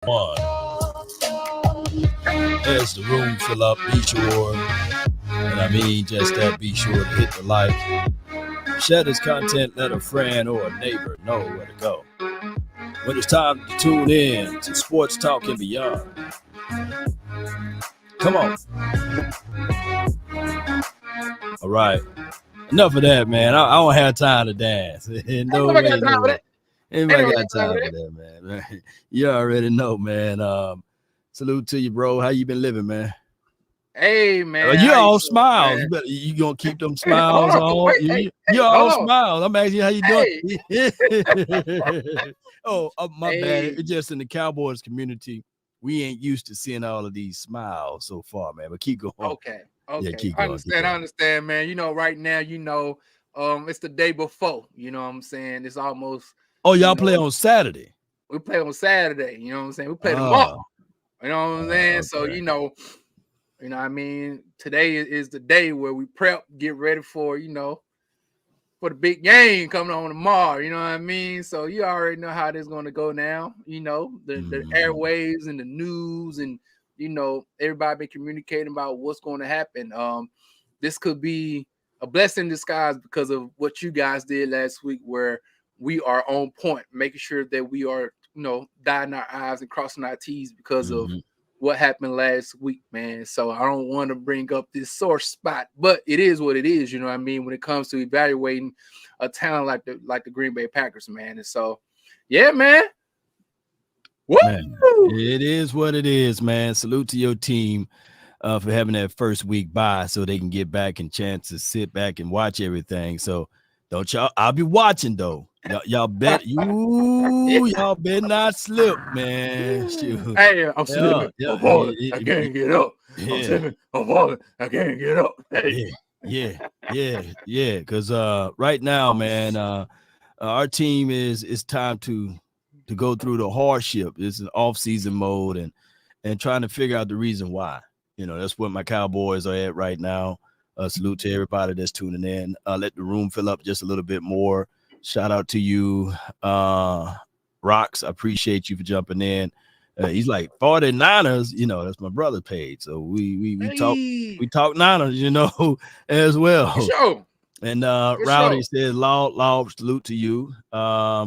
One. As the room fill up, be sure, and I mean just that, be sure to hit the like, share this content, let a friend or a neighbor know where to go. When it's time to tune in to Sports Talk and Beyond. Come on. All right. Enough of that, man. I don't have time to dance. No way, no way. Anybody got time for that, man? You already know, man. Salute to you, bro. How you been living, man? Hey, man. You all smiles. You gonna keep them smiles on? You all smiles. I'm asking you how you doing. My bad. It's just in the Cowboys community, we ain't used to seeing all of these smiles so far, man. But keep going. Okay. Yeah, keep going. I understand, man. You know, right now, it's the day before. You know what I'm saying? It's almost. Oh, y'all play on Saturday. We play on Saturday. You know what I'm saying? We play tomorrow. You know what I'm saying? Okay. So you know, I mean, today is the day where we prep, get ready for, for the big game coming on tomorrow. You know what I mean? So you already know how this is going to go now. You know, the airwaves and the news and, everybody been communicating about what's going to happen. This could be a blessing in disguise because of what you guys did last week, where we are on point, making sure that we are, dotting our I's and crossing our T's because of what happened last week, man. So I don't want to bring up this sore spot, but it is what it is. You know what I mean? When it comes to evaluating a talent like the Green Bay Packers, man. And so, yeah, man. Man, it is what it is, man. Salute to your team for having that first week bye so they can get back and chance to sit back and watch everything. So don't y'all, I'll be watching though. Y'all bet y'all better not slip, man. Shoot. Hey, I'm slipping. I'm falling. I can't get up. I'm slipping. I'm falling. I can't get up. Hey. Yeah. Because right now, man, our team is time to go through the hardship. It's an off-season mode and trying to figure out the reason why. That's what my Cowboys are at right now. Salute to everybody that's tuning in. Let the room fill up just a little bit more. Shout out to you, Rocks. I appreciate you for jumping in. He's like 49ers, that's my brother's page. So we talk Niners, as well. Sure. And Rowdy says, Law, salute to you.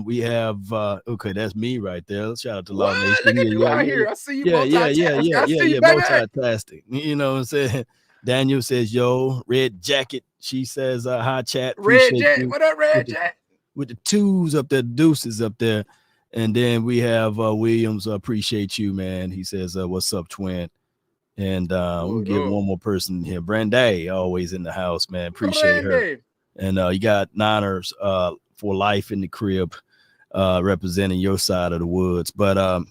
We have that's me right there. Shout out to Law Nation. Look at you out here. I see you multitasking. You know what I'm saying? Daniel says, yo, Red Jacket. She says, hi, chat. Red Jacket. What up, Red Jacket? With the twos up there, deuces up there. And then we have Williams. Appreciate you, man. He says, what's up, twin? And we'll get one more person here. Branday, always in the house, man. Appreciate her. And you got Niners for life in the crib representing your side of the woods. But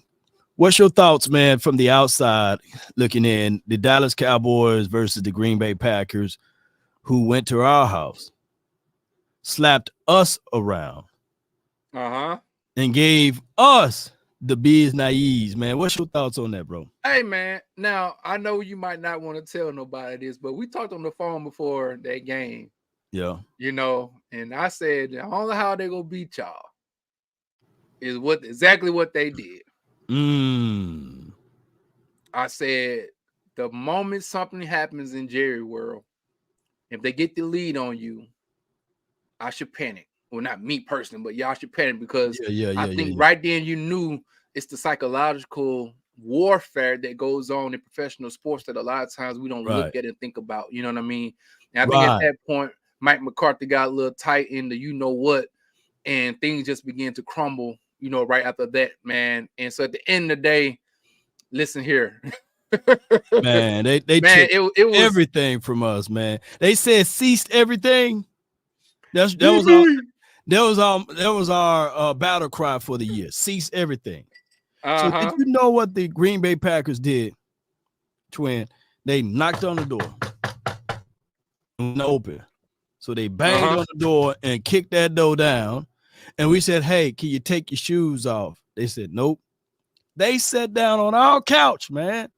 what's your thoughts, man, from the outside looking in? The Dallas Cowboys versus the Green Bay Packers, who went to our house, slapped us around, and gave us the bees naives, man. What's your thoughts on that, bro? Hey, man. Now, I know you might not want to tell nobody this, but we talked on the phone before that game. Yeah. And I said the only how they gonna beat y'all is exactly what they did. I said the moment something happens in Jerry world, if they get the lead on you, I should panic. Well, not me personally, but y'all should panic because I think right then you knew it's the psychological warfare that goes on in professional sports that a lot of times we don't look at and think about. You know what I mean? And I think at that point, Mike McCarthy got a little tight in the and things just began to crumble, right after that, man. And so at the end of the day, listen here. Man, they took it was everything from us, man. They said ceased everything. That was our battle cry for the year. Cease everything. So did you know what the Green Bay Packers did, twin? They knocked on the door and open. So they banged on the door and kicked that door down. And we said, hey, can you take your shoes off? They said, nope. They sat down on our couch, man.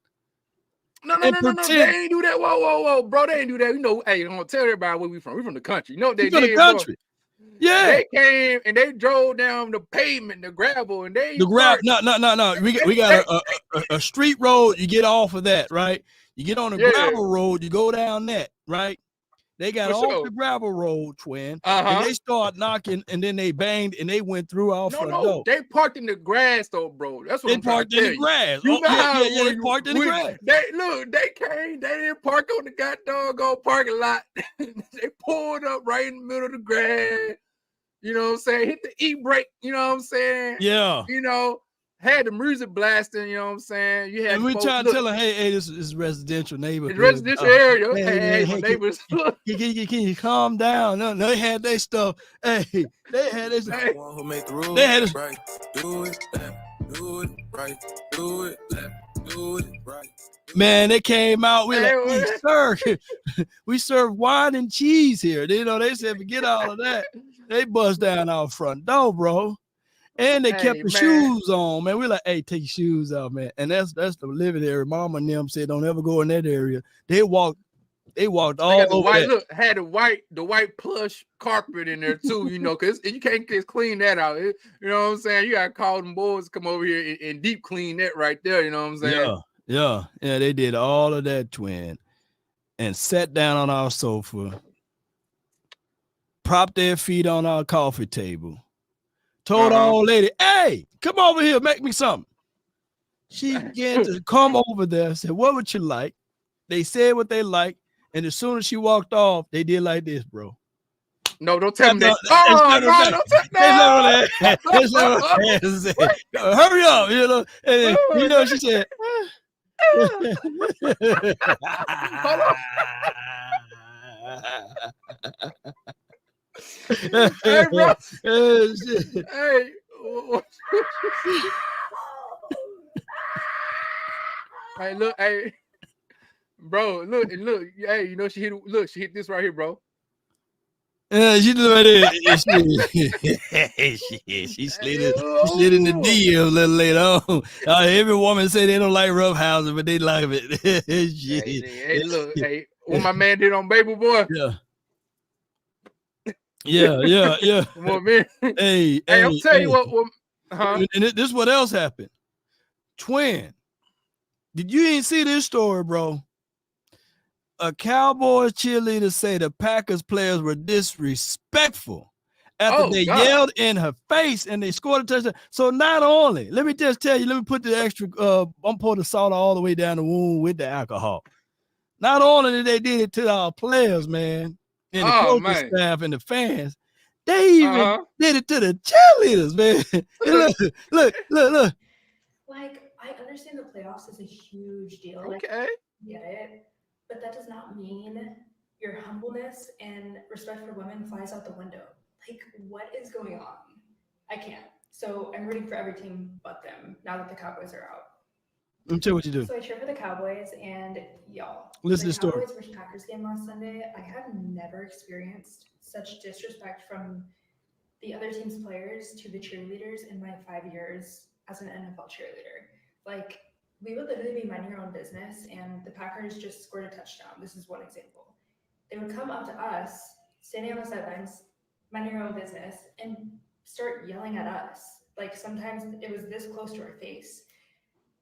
No. They ain't do that. Whoa, bro. They ain't do that. Hey, I'm gonna tell everybody where we from. We from the country. You know what they did? The country. Yeah. They came and they drove down the pavement, the gravel, and they No. We got a street road. You get off of that, right? You get on the gravel road. You go down that, right? They got off the gravel road, twin, and they start knocking, and then they banged, and they went through our front door. They parked in the grass, though, bro. That's what I'm trying to tell you. They parked in the grass. You know they parked in the grass. They came. They didn't park on the goddamn parking lot. They pulled up right in the middle of the grass. You know what I'm saying? Hit the e-brake. You know what I'm saying? Yeah. You know, had the music blasting. You know what I'm saying? You had. And we trying to tell them, hey, this is residential neighborhood. It's residential area. Hey, neighbors. Can you calm down? No, they had their stuff. Hey, they had this. Hey. Who make the rules? They had this. Right. Do it left. Do it right. Do it left. Do it right. Man, they came out. We we serve wine and cheese here. You know, they said forget all of that. They bust down our front door, bro. And they kept the shoes on, man. We're like, hey, take your shoes off, man. And that's the living area. Mama and them said don't ever go in that area. They walked all over. Had the white plush carpet in there too, you know, because you can't just clean that out. You know what I'm saying? You gotta call them boys to come over here and deep clean that right there, you know what I'm saying? Yeah, they did all of that, twin, and sat down on our sofa, propped their feet on our coffee table, told our old lady, hey, come over here, make me something. She began to come over there, said, what would you like? They said what they liked, and as soon as she walked off, they did like this, bro. No, don't tell me that. Don't tell me. Hurry up, you know. And then, you know, she said, hold on. Hey, bro. Hey. Hey, look, hey. Bro, look, hey, you know, she hit this right here, bro. She did right there. She slid in the DM a little later on. Every woman say they don't like rough houses, but they like it. Hey, look, hey, what my man did on Baby Boy. Yeah. Come on, man. Hey, I'm telling you what. And this what else happened. Twin, did you ain't see this story, bro? A Cowboys cheerleader say the Packers players were disrespectful after they yelled in her face and they scored a touchdown. So not only, let me just tell you, let me put the extra, I'm pouring the salt all the way down the wound with the alcohol. Not only did they did it to our players, man, and the coaching staff and the fans, they even did it to the cheerleaders, man. Look. Like, I understand the playoffs is a huge deal. Okay. Get it. But that does not mean your humbleness and respect for women flies out the window. Like, what is going on? I can't. So I'm rooting for every team but them now that the Cowboys are out. Let me tell you what you do. So I cheer for the Cowboys, and y'all. Listen to the story. Cowboys versus Packers game last Sunday, I have never experienced such disrespect from the other team's players to the cheerleaders in my 5 years as an NFL cheerleader. Like, we would literally be minding our own business, and the Packers just scored a touchdown. This is one example. They would come up to us, standing on the sidelines, minding our own business, and start yelling at us. Like, sometimes it was this close to our face.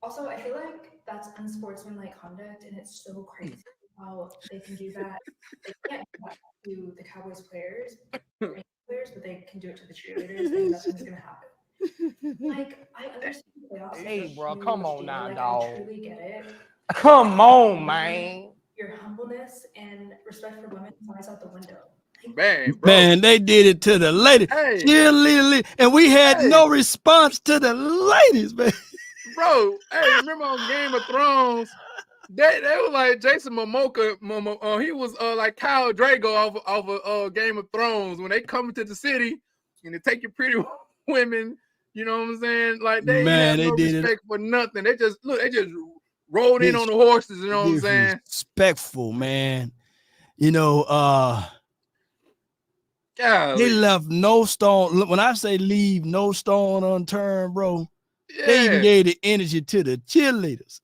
Also, I feel like that's unsportsmanlike conduct, and it's so crazy how they can do that. They can't do that to the Cowboys players, but they can do it to the cheerleaders, and nothing's going to happen. Like, I understand the playoffs. Hey, bro, come on now, dog. I truly get it. Come on, man. Your humbleness and respect for women flies out the window. Man, they did it to the ladies. Cheerleader, and we had no response to the ladies, man. Bro, hey, remember on Game of Thrones? They were like Jason Momoa. He was like Kyle Drago off of Game of Thrones when they come into the city and they take your pretty women. You know what I'm saying? Like they had no respect for nothing. They just rolled in on the horses. You know what I'm saying? Respectful, man. You know, they left no stone. When I say leave no stone unturned, bro, they even gave the energy to the cheerleaders.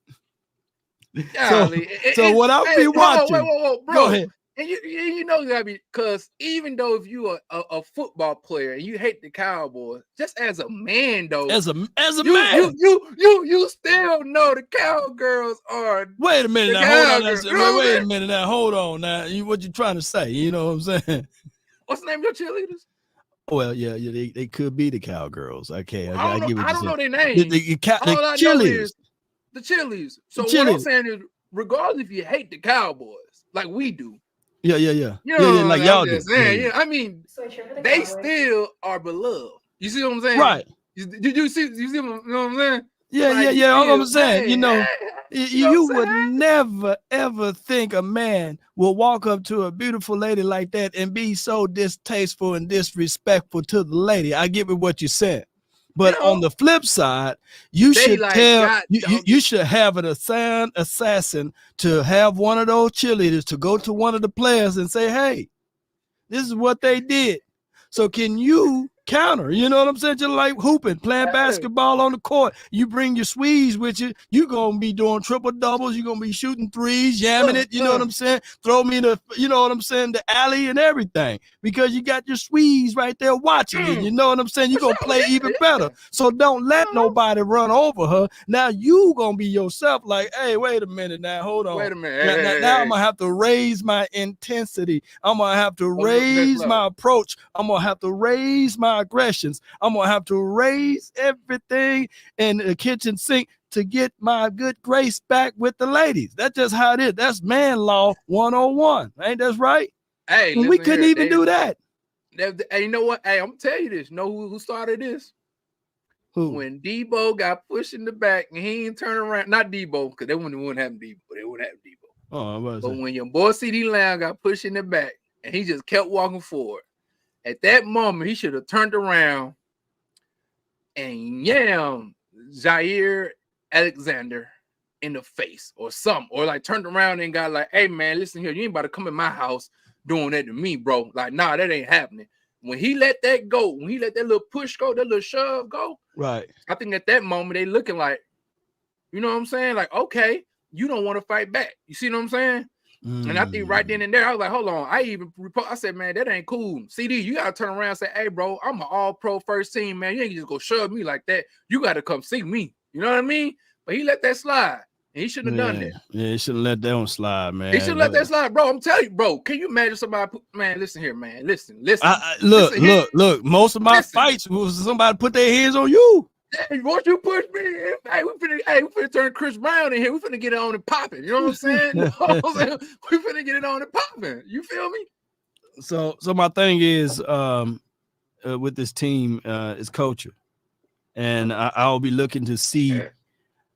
So what I'll be watching. Whoa, bro. Go ahead. And you know, gotta be, because even though if you are a football player and you hate the Cowboys, just as a man though, as a man, you still know the Cowgirls are. Wait a minute now, hold on. Wait a minute now, hold on now. What you trying to say? You know what I'm saying? What's the name of your cheerleaders? Well, yeah, they could be the Cowgirls. Okay, I don't know their name. The cheerleaders. The cheerleaders. So what I'm saying is, regardless if you hate the Cowboys like we do. Yeah. You know, like y'all do. Yeah, I mean, they still are beloved. You see what I'm saying? Right. Did you see? You see what I'm saying? Yeah. All I'm saying, you would never ever think a man will walk up to a beautiful lady like that and be so distasteful and disrespectful to the lady. I get what you said. But on the flip side, you should you should have an assassin to have one of those cheerleaders to go to one of the players and say, hey, this is what they did. So can you counter? You know what I'm saying? Just like hooping, playing basketball on the court. You bring your Swedes with you. You're going to be doing triple doubles. You're going to be shooting threes, yamming it. You know what I'm saying? Throw me the alley and everything, because you got your Swedes right there watching you. You know what I'm saying? You're going to play even better. So don't let nobody run over her. Now you going to be yourself like, hey, wait a minute now. Hold on. Wait a minute. Now I'm going to have to raise my intensity. I'm going to have to raise my approach. I'm going to have to raise my aggressions. I'm going to have to raise everything in the kitchen sink to get my good grace back with the ladies. That's just how it is. That's man law 101. Ain't that right? Hey, we couldn't even do that. Hey, you know what? Hey, I'm going to tell you this. You know who started this? Who? When Debo got pushed in the back and he didn't turn around. Not Debo, because they wouldn't have Debo. They wouldn't have Debo. Oh, but when your boy CD Lamb got pushed in the back and he just kept walking forward, at that moment, he should have turned around and yammed Jair Alexander in the face or something, or like turned around and got like, hey, man, listen here, you ain't about to come in my house doing that to me, bro. Like, nah, that ain't happening. When he let that go, when he let that little push go, that little shove go, right? I think at that moment, they looking like, you know what I'm saying? Like, okay, you don't want to fight back. You see what I'm saying? And I think right then and there, I was like, hold on. I said, man, that ain't cool. CD, you got to turn around and say, hey, bro, I'm an all-pro first team, man. You ain't just go shove me like that. You got to come see me. You know what I mean? But he let that slide. And he shouldn't have done that. Yeah, he shouldn't let that one slide, man. He should let that slide, bro. I'm telling you, bro. Can you imagine somebody man, listen here, man. Listen. Look. Most of my fights was somebody put their hands on you. Hey, once you push me, hey, we finna turn Chris Brown in here. We finna get it on and popping. You know what I'm saying? We finna get it on and popping. You feel me? So my thing is, with this team, is culture, and I'll be looking to see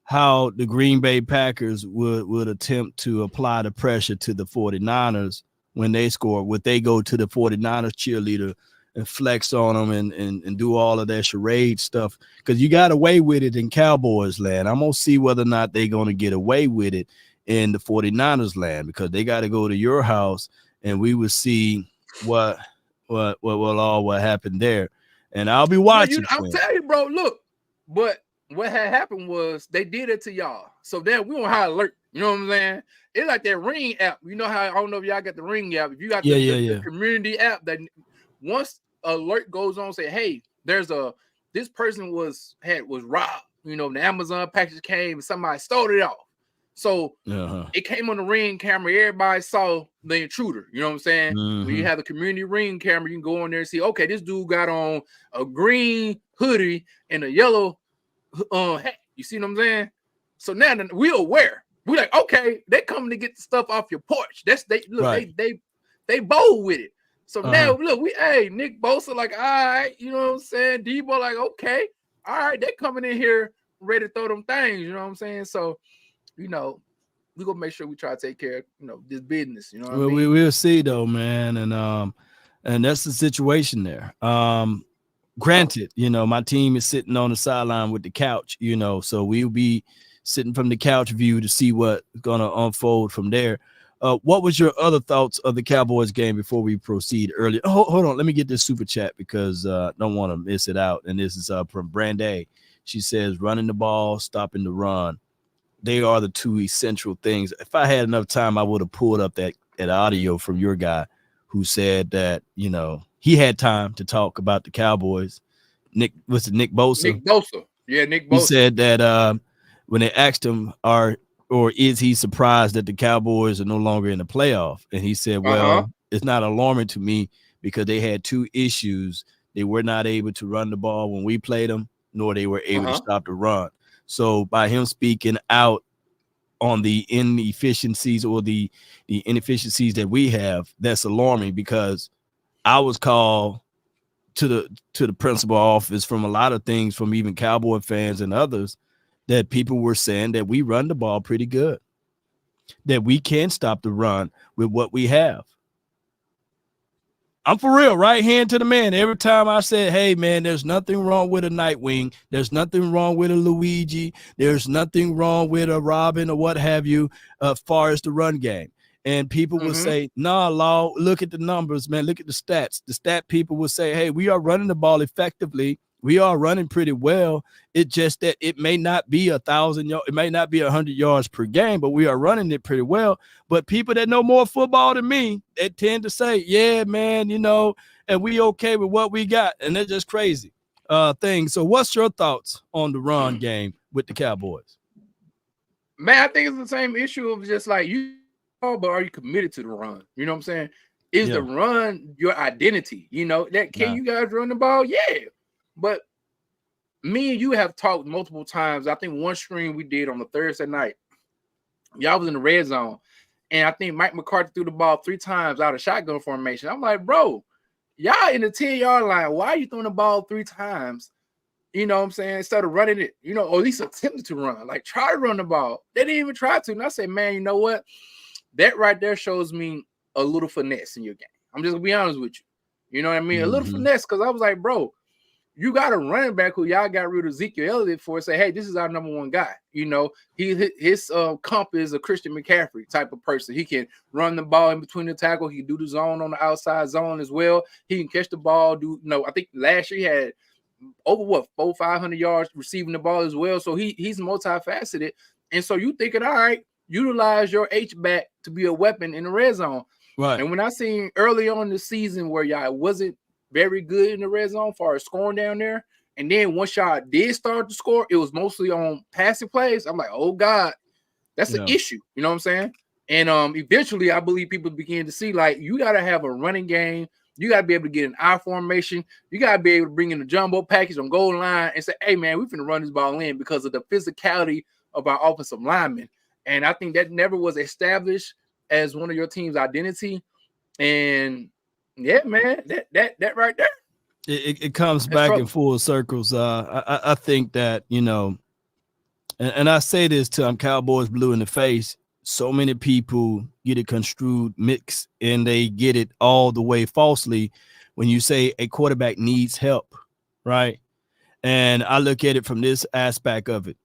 how the Green Bay Packers would attempt to apply the pressure to the 49ers when they score. Would they go to the 49ers cheerleader and flex on them and do all of that charade stuff? Because you got away with it in Cowboys land. I'm going to see whether or not they're going to get away with it in the 49ers land, because they got to go to your house and we will see what happened there. And I'll be watching. I'm telling you, bro, look, but what had happened was they did it to y'all. So then we on high alert. You know what I'm saying? It's like that Ring app. You know how, I don't know if y'all got the Ring app. If you got the community app, that once alert goes on, say, hey, this person was robbed. You know, the Amazon package came and somebody stole it off. So it came on the Ring camera. Everybody saw the intruder. You know what I'm saying? When you have the community Ring camera, you can go on there and see, okay, this dude got on a green hoodie and a yellow hat. You see what I'm saying? So now we're aware. We're like, okay, they coming to get the stuff off your porch. They bold with it. So now look, Nick Bosa, like, all right, you know what I'm saying? Debo, like, okay, all right, they coming in here ready to throw them things, you know what I'm saying? So, you know, we're gonna make sure we try to take care of, you know, this business, you know what I mean? We'll see though, man. And that's the situation there. Granted, you know, my team is sitting on the sideline with the couch, you know, so we'll be sitting from the couch view to see what's gonna unfold from there. What was your other thoughts of the Cowboys game before we proceed earlier? Hold on, let me get this super chat because don't want to miss it out. And this is from Branday. She says, running the ball, stopping the run. They are the two essential things. If I had enough time, I would have pulled up that at audio from your guy who said that, you know, he had time to talk about the Cowboys. Nick Bosa? Nick Bosa. Yeah, Nick Bosa. He said that when they asked him, is he surprised that the Cowboys are no longer in the playoff? And he said, well, it's not alarming to me because they had two issues. They were not able to run the ball when we played them, nor they were able to stop the run. So by him speaking out on the inefficiencies or the inefficiencies that we have, that's alarming, because I was called to the principal office from a lot of things, from even Cowboy fans and others, that people were saying that we run the ball pretty good, that we can stop the run with what we have. I'm for real, right hand to the man. Every time I said, hey, man, there's nothing wrong with a Nightwing. There's nothing wrong with a Luigi. There's nothing wrong with a Robin or what have you, as far as the run game. And people will say, nah, Law, look at the numbers, man. Look at the stats. The stat people will say, hey, we are running the ball effectively. We are running pretty well. It's just that it may not be 1,000 yards. It may not be 100 yards per game, but we are running it pretty well. But people that know more football than me, they tend to say, yeah, man, you know, and we okay with what we got. And they're just crazy things. So what's your thoughts on the run game with the Cowboys? Man, I think it's the same issue of just like you, but are you committed to the run? You know what I'm saying? Is the run your identity? You know, that can you guys run the ball? Yeah. But me and you have talked multiple times. I think one stream we did on the Thursday night, y'all was in the red zone, and I think Mike McCarthy threw the ball 3 times out of shotgun formation. I'm like, bro, y'all in the 10-yard line. Why are you throwing the ball 3 times? You know what I'm saying? Instead of running it, you know, or at least attempting to run. Like, try to run the ball. They didn't even try to. And I said, man, you know what? That right there shows me a little finesse in your game. I'm just going to be honest with you. You know what I mean? A little finesse, because I was like, bro, you got a running back who y'all got rid of Ezekiel Elliott for, say, hey, this is our number 1 guy. You know, his comp is a Christian McCaffrey type of person. He can run the ball in between the tackle. He can do the zone on the outside zone as well. He can catch the ball. I think last year he had over 400-500 yards receiving the ball as well. So he's multifaceted. And so you thinking, all right, utilize your H-back to be a weapon in the red zone. Right. And when I seen early on in the season where y'all wasn't very good in the red zone as far as scoring down there, and then once y'all did start to score, it was mostly on passing plays. I'm like, oh God, that's an issue. You know what I'm saying? And eventually I believe people began to see, like, you got to have a running game. You got to be able to get an I formation. You got to be able to bring in the jumbo package on goal line and say, hey, man, we're going to run this ball in because of the physicality of our offensive linemen. And I think that never was established as one of your team's identity. And yeah, man, that right there. It comes back in full circles. I think that, you know, and I say this to Cowboys blue in the face. So many people get it construed mixed, and they get it all the way falsely when you say a quarterback needs help, right? And I look at it from this aspect of it.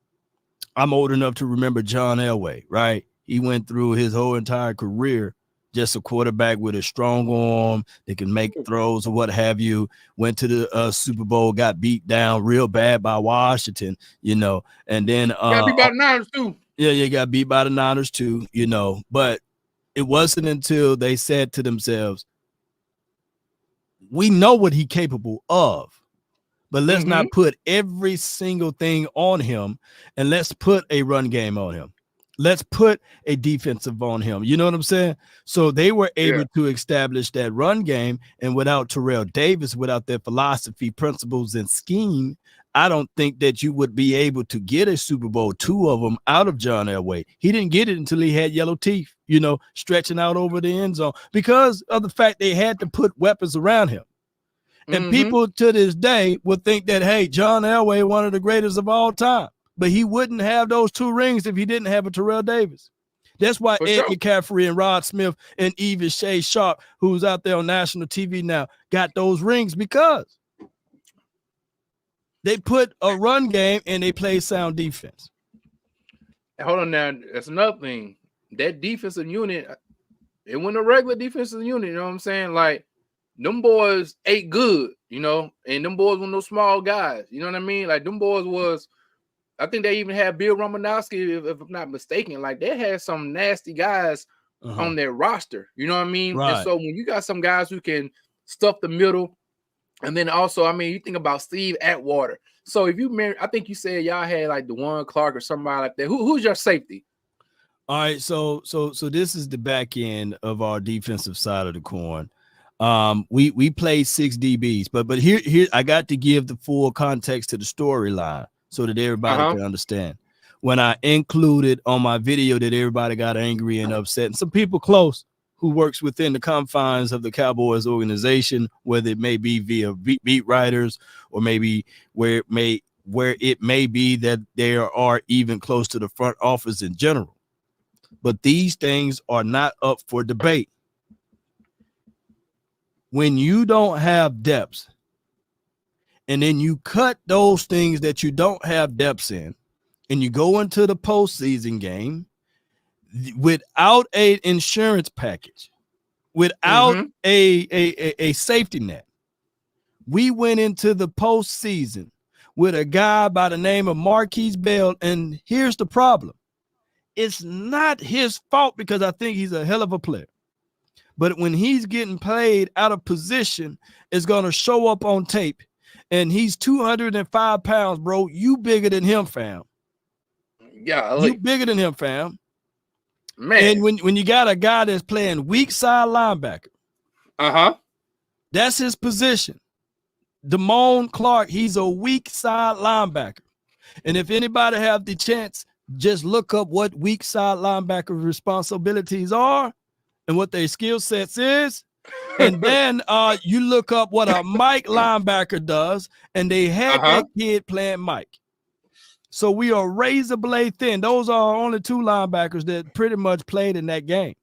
I'm old enough to remember John Elway, right? He went through his whole entire career just a quarterback with a strong arm that can make throws or what have you. Went to the Super Bowl, got beat down real bad by Washington, you know, and then got beat by the Niners too. Yeah, got beat by the Niners too, you know. But it wasn't until they said to themselves, we know what he's capable of, but let's not put every single thing on him, and let's put a run game on him. Let's put a defensive on him. You know what I'm saying? So they were able to establish that run game, and without Terrell Davis, without their philosophy, principles, and scheme, I don't think that you would be able to get a Super Bowl, 2 of them, out of John Elway. He didn't get it until he had yellow teeth, you know, stretching out over the end zone because of the fact they had to put weapons around him. And people to this day would think that, hey, John Elway, one of the greatest of all time. But he wouldn't have those 2 rings if he didn't have a Terrell Davis. That's why Ed McCaffrey and Rod Smith and even Shay Sharp, who's out there on national TV now, got those rings because they put a run game and they play sound defense. Hold on now. That's another thing. That defensive unit, it wasn't a regular defensive unit. You know what I'm saying? Like, them boys ate good, you know, and them boys were no small guys. You know what I mean? Like, them boys was, I think they even had Bill Romanowski, if I'm not mistaken. Like, they had some nasty guys on their roster. You know what I mean? Right. And so when you got some guys who can stuff the middle, and then also, I mean, you think about Steve Atwater. So if you I think you said y'all had like DeJuan Clark or somebody like that. Who's your safety? All right, so this is the back end of our defensive side of the coin. We played 6 DBs, but here I got to give the full context to the storyline so that everybody can understand. When I included on my video that everybody got angry and upset, and some people close who works within the confines of the Cowboys organization, whether it may be via beat writers or maybe where it may be that they are even close to the front office in general. But these things are not up for debate. When you don't have depth, and then you cut those things that you don't have depth in, and you go into the postseason game without an insurance package, without a safety net. We went into the postseason with a guy by the name of Marquise Bell, and here's the problem. It's not his fault because I think he's a hell of a player. But when he's getting played out of position, it's going to show up on tape. And he's 205 pounds, bro. You bigger than him, fam. Yeah, you bigger than him, fam. Man. And when you got a guy that's playing weak side linebacker, that's his position. DeJuan Clark, he's a weak side linebacker. And if anybody have the chance, just look up what weak side linebacker responsibilities are and what their skill sets is. And then you look up what a Mike linebacker does, and they had that kid playing Mike. So we are razor blade thin. Those are only 2 linebackers that pretty much played in that game.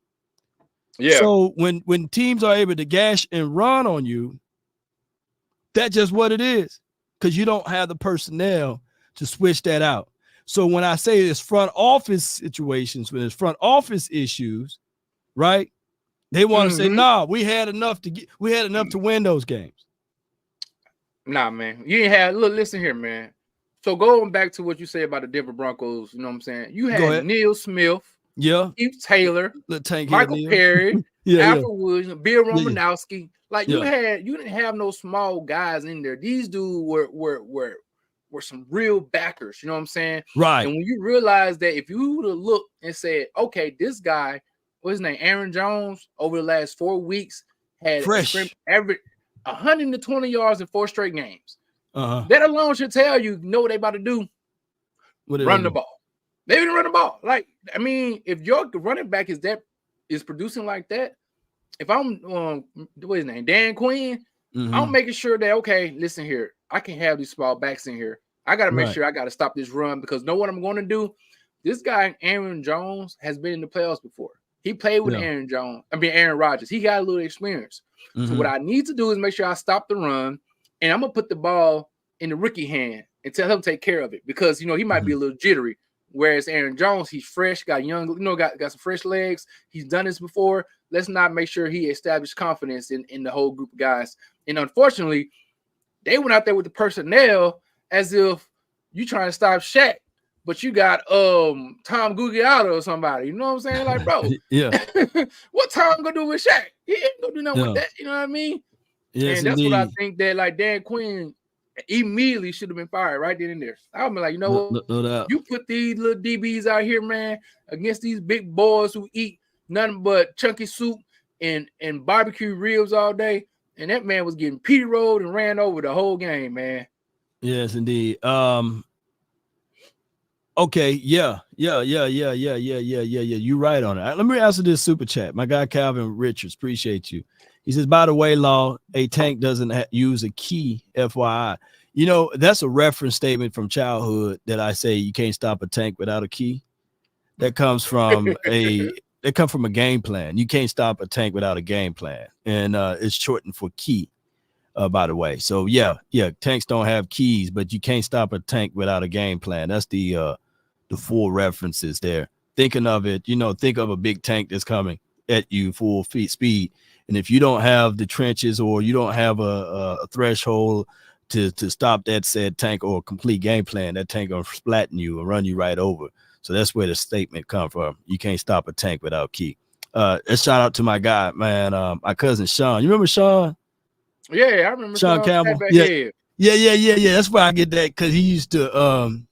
Yeah. So when teams are able to gash and run on you, that's just what it is, because you don't have the personnel to switch that out. So when I say it's front office situations, when it's front office issues, right? They want to say, nah, we had enough to win those games. Nah, man. You ain't had listen here, man. So going back to what you say about the Denver Broncos, you know what I'm saying? You had Neil Smith, Keith Taylor, Michael Perry, Alfred Williams, Bill Romanowski. Like you didn't have no small guys in there. These dudes were some real backers, you know what I'm saying? Right. And when you realize that if you would have looked and said, okay, this guy, what's his name? Aaron Jones, over the last 4 weeks, had average 120 yards in 4 straight games. That alone should tell you know what they about to do. Run the ball. They didn't run the ball. Like, I mean, if your running back is producing like that, if I'm what's his name? Dan Quinn, I'm making sure that, okay, listen here, I can have these small backs in here. I got to make sure I got to stop this run, because know what I'm going to do? This guy, Aaron Jones, has been in the playoffs before. He played with Aaron Rodgers. He got a little experience. So what I need to do is make sure I stop the run, and I'm going to put the ball in the rookie hand and tell him to take care of it, because, you know, he might be a little jittery. Whereas Aaron Jones, he's fresh, got young, you know, got some fresh legs. He's done this before. Let's not make sure he established confidence in the whole group of guys. And unfortunately, they went out there with the personnel as if you trying to stop Shaq, but you got Tom Guglielmo or somebody. You know what I'm saying? Like, bro, what Tom gonna do with Shaq? He ain't gonna do nothing with that. You know what I mean? Yes, and that's what I think that, like, Dan Quinn immediately should have been fired right then and there. I'll be like, you know what? No doubt. You put these little DBs out here, man, against these big boys who eat nothing but chunky soup and barbecue ribs all day. And that man was getting Petey rolled and ran over the whole game, man. Yes, indeed. Okay, yeah. You're right on it. Let me answer this super chat. My guy Calvin Richards, appreciate you. He says, by the way, Law, a tank doesn't use a key, FYI. You know, that's a reference statement from childhood that I say you can't stop a tank without a key. That comes from a game plan. You can't stop a tank without a game plan. And it's shortened for key, by the way. So, yeah, tanks don't have keys, but you can't stop a tank without a game plan. That's the full references there. Thinking of it, you know, think of a big tank that's coming at you full speed. And if you don't have the trenches or you don't have a threshold to stop that said tank or a complete game plan, that tank gonna splat you and run you right over. So that's where the statement come from. You can't stop a tank without key. a shout out to my guy, man. My cousin Sean. You remember Sean? Yeah, I remember Sean Campbell. Yeah. That's where I get that, because he used to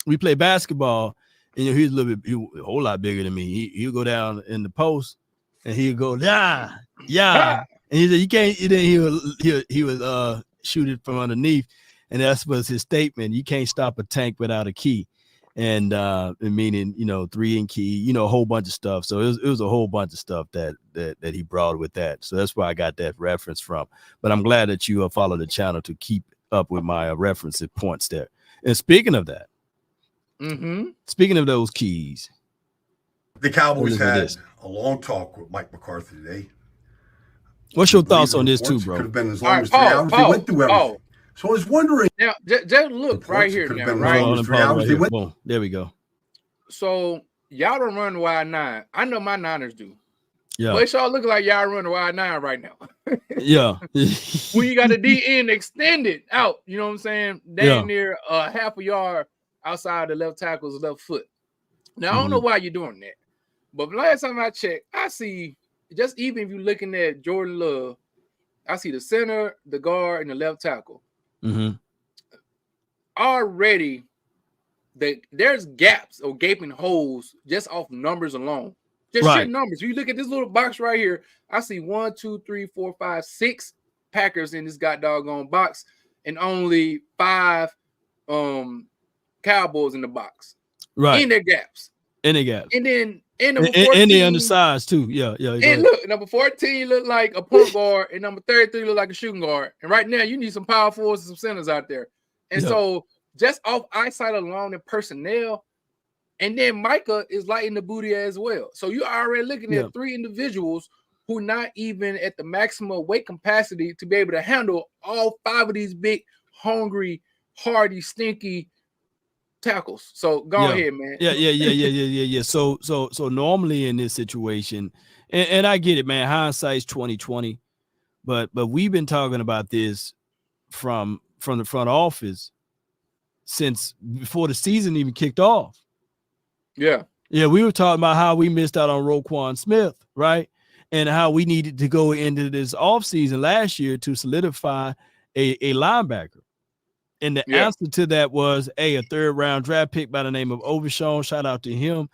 we play basketball, and you know, he's a whole lot bigger than me. He'll go down in the post, and he'll go yeah, and he said you can't. And then he would shoot it from underneath, and that was his statement. You can't stop a tank without a key. And meaning, you know, 3 and key, you know, a whole bunch of stuff. So it was a whole bunch of stuff that he brought with that. So that's where I got that reference from. But I'm glad that you follow the channel to keep up with my reference points there. And speaking of that, speaking of those keys, the Cowboys had a long talk with Mike McCarthy today. What's your thoughts on this too, bro? Could have been as long as 3 hours. They went through everything. So I was wondering. Now, just look right here now, right? Boom. There we go. So y'all don't run the wide 9. I know my Niners do. Yeah. But y'all look like y'all run the wide 9 right now. Yeah. When you got the DN extended out, you know what I'm saying? Damn near half a yard outside the left tackle's left foot. Now, I don't know why you're doing that. But last time I checked, I see, just even if you're looking at Jordan Love, I see the center, the guard, and the left tackle. Already, there's gaps or gaping holes just off numbers alone. Just sheer numbers. If you look at this little box right here, I see 1, 2, 3, 4, 5, 6 Packers in this doggone box, and only 5 Cowboys in the box. Right. In their gaps. In the gaps. And then number 14, and the undersized too. Yeah. And look, number 14 look like a point guard, and number 33 look like a shooting guard. And right now, you need some power forwards and some centers out there. And so, just off eyesight alone and personnel, and then Micah is lighting the booty as well. So you're already looking at 3 individuals who not even at the maximum weight capacity to be able to handle all 5 of these big, hungry, hardy, stinky tackles. So go ahead, man. Yeah. So normally in this situation, and I get it, man. Hindsight's 2020, but we've been talking about this from the front office since before the season even kicked off. Yeah, we were talking about how we missed out on Roquan Smith, right? And how we needed to go into this offseason last year to solidify a linebacker. And the answer to that was a 3rd-round draft pick by the name of Overshawn. Shout out to him.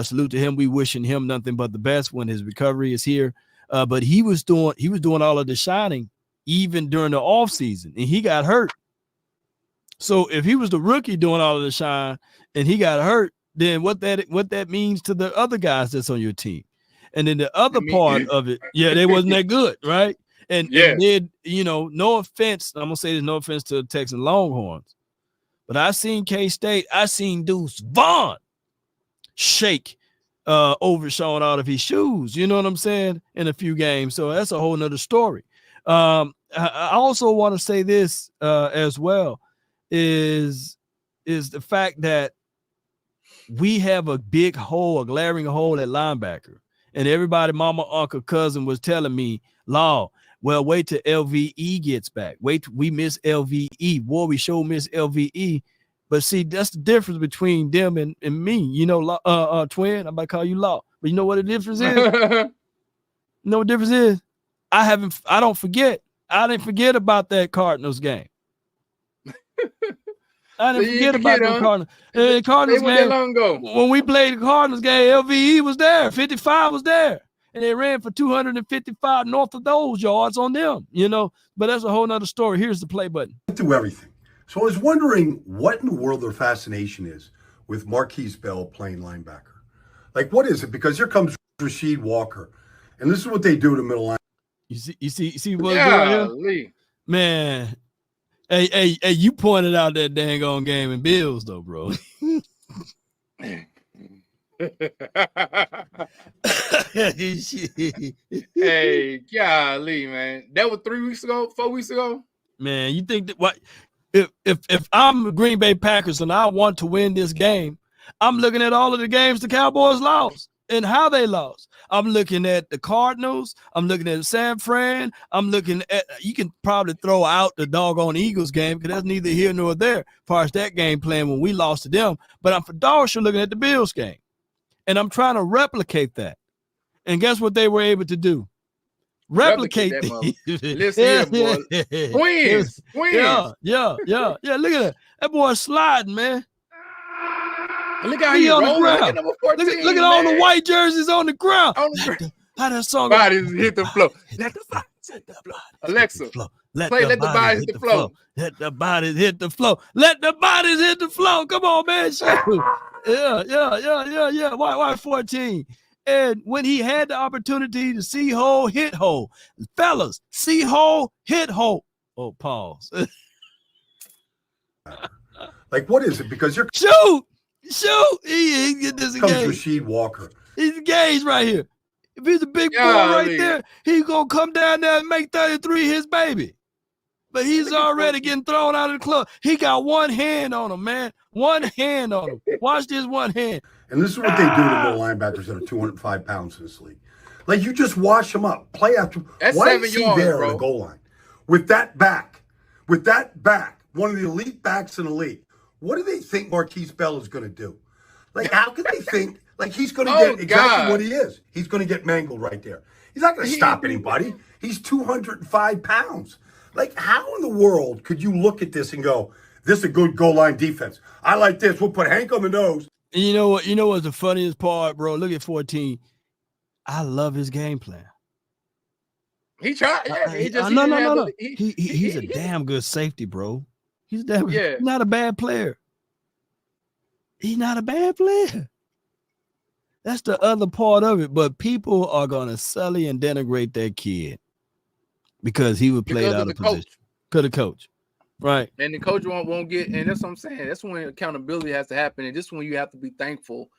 Salute to him. We wishing him nothing but the best when his recovery is here. But he was doing all of the shining even during the offseason, and he got hurt. So if he was the rookie doing all of the shine and he got hurt, then what that means to the other guys that's on your team. And then the other part of it, they wasn't that good, right? And then, you know, no offense, I'm gonna say this, no offense to the Texas Longhorns, but I seen K-State, I seen Deuce Vaughn shake Overshawn out of his shoes, you know what I'm saying, in a few games. So that's a whole nother story. I also want to say this as well is the fact that we have a big hole, a glaring hole at linebacker. And everybody, mama, uncle, cousin was telling me, Law, well, wait till LVE gets back. Wait, we miss LVE. Boy, we sure miss LVE. But see, that's the difference between them and me. You know, twin, I'm about to call you Law. But you know what the difference is? You know what the difference is? I don't forget. I didn't forget about that Cardinals game. I didn't forget about the Cardinals. The Cardinals game, long ago. When we played the Cardinals game, LVE was there. 55 was there. And they ran for 255 north of those yards on them, you know. But that's a whole nother story. Here's the play button. Do everything. So I was wondering what in the world their fascination is with Marquise Bell playing linebacker. Like, what is it? Because here comes Rasheed Walker. And this is what they do to middle line. You see what here? Man. Hey, you pointed out that dang on game in Bills, though, bro. Hey, golly, man. That was 3 weeks ago, 4 weeks ago? Man, you think that what if I'm the Green Bay Packers and I want to win this game, I'm looking at all of the games the Cowboys lost and how they lost. I'm looking at the Cardinals. I'm looking at San Fran. I'm looking at, you can probably throw out the doggone Eagles game because that's neither here nor there as far as that game playing when we lost to them. But I'm for dog sure looking at the Bills game. And I'm trying to replicate that. And guess what they were able to do? Replicate that these. Listen here, boy. Twins. Yeah. Look at that. That boy sliding, man. And look how he on the rolling. ground. Look at number 14, look at all the white jerseys on the ground. How that song bodies hit the floor. Let the bodies hit the floor. Alexa, let the bodies hit the floor. Let the bodies hit the floor. Let the bodies hit the floor. Come on, man. Yeah. Why 14? And when he had the opportunity to see hole, hit hole. Fellas, see hole, hit hole. Oh, pause. Like, what is it? Because you're shoot. He get this comes engaged. Rasheed Walker. He's engaged right here. If he's a big boy right there, he's gonna come down there and make 33 his baby. But he's already getting thrown out of the club. He got one hand on him, man. One hand on him. Watch this one hand. And this is what they do to little linebackers that are 205 pounds in this league. Like, you just wash them up, play after. That's why 7 is he yards, there bro. on the goal line with that back, one of the elite backs in the league? What do they think Marquise Bell is going to do? Like, how can they think like he's going to get exactly what he is? He's going to get mangled right there. He's not going to stop anybody. He's 205 pounds. Like, how in the world could you look at this and go, this is a good goal line defense? I like this. We'll put Hank on the nose. And you know what? You know what's the funniest part, bro? Look at 14. I love his game plan. He tried. Yeah, no. He's a damn good safety, bro. He's not a bad player. He's not a bad player. That's the other part of it. But people are gonna sully and denigrate that kid because he would play out of position. Because the coach. Right. And the coach won't get, and that's what I'm saying. That's when accountability has to happen. And this one you have to be thankful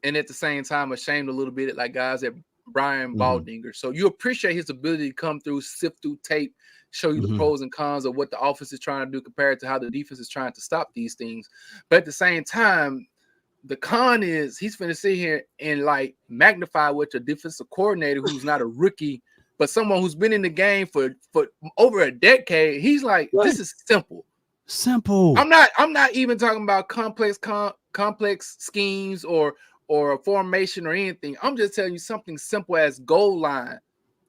and at the same time ashamed a little bit, like guys at Brian Baldinger. So you appreciate his ability to come through, sift through tape, show you the pros and cons of what the offense is trying to do compared to how the defense is trying to stop these things. But at the same time, the con is he's finna sit here and like magnify what your defensive coordinator, who's not a rookie, but someone who's been in the game for over a decade. He's like, this is simple. I'm not even talking about complex schemes or a formation or anything. I'm just telling you something simple as goal line,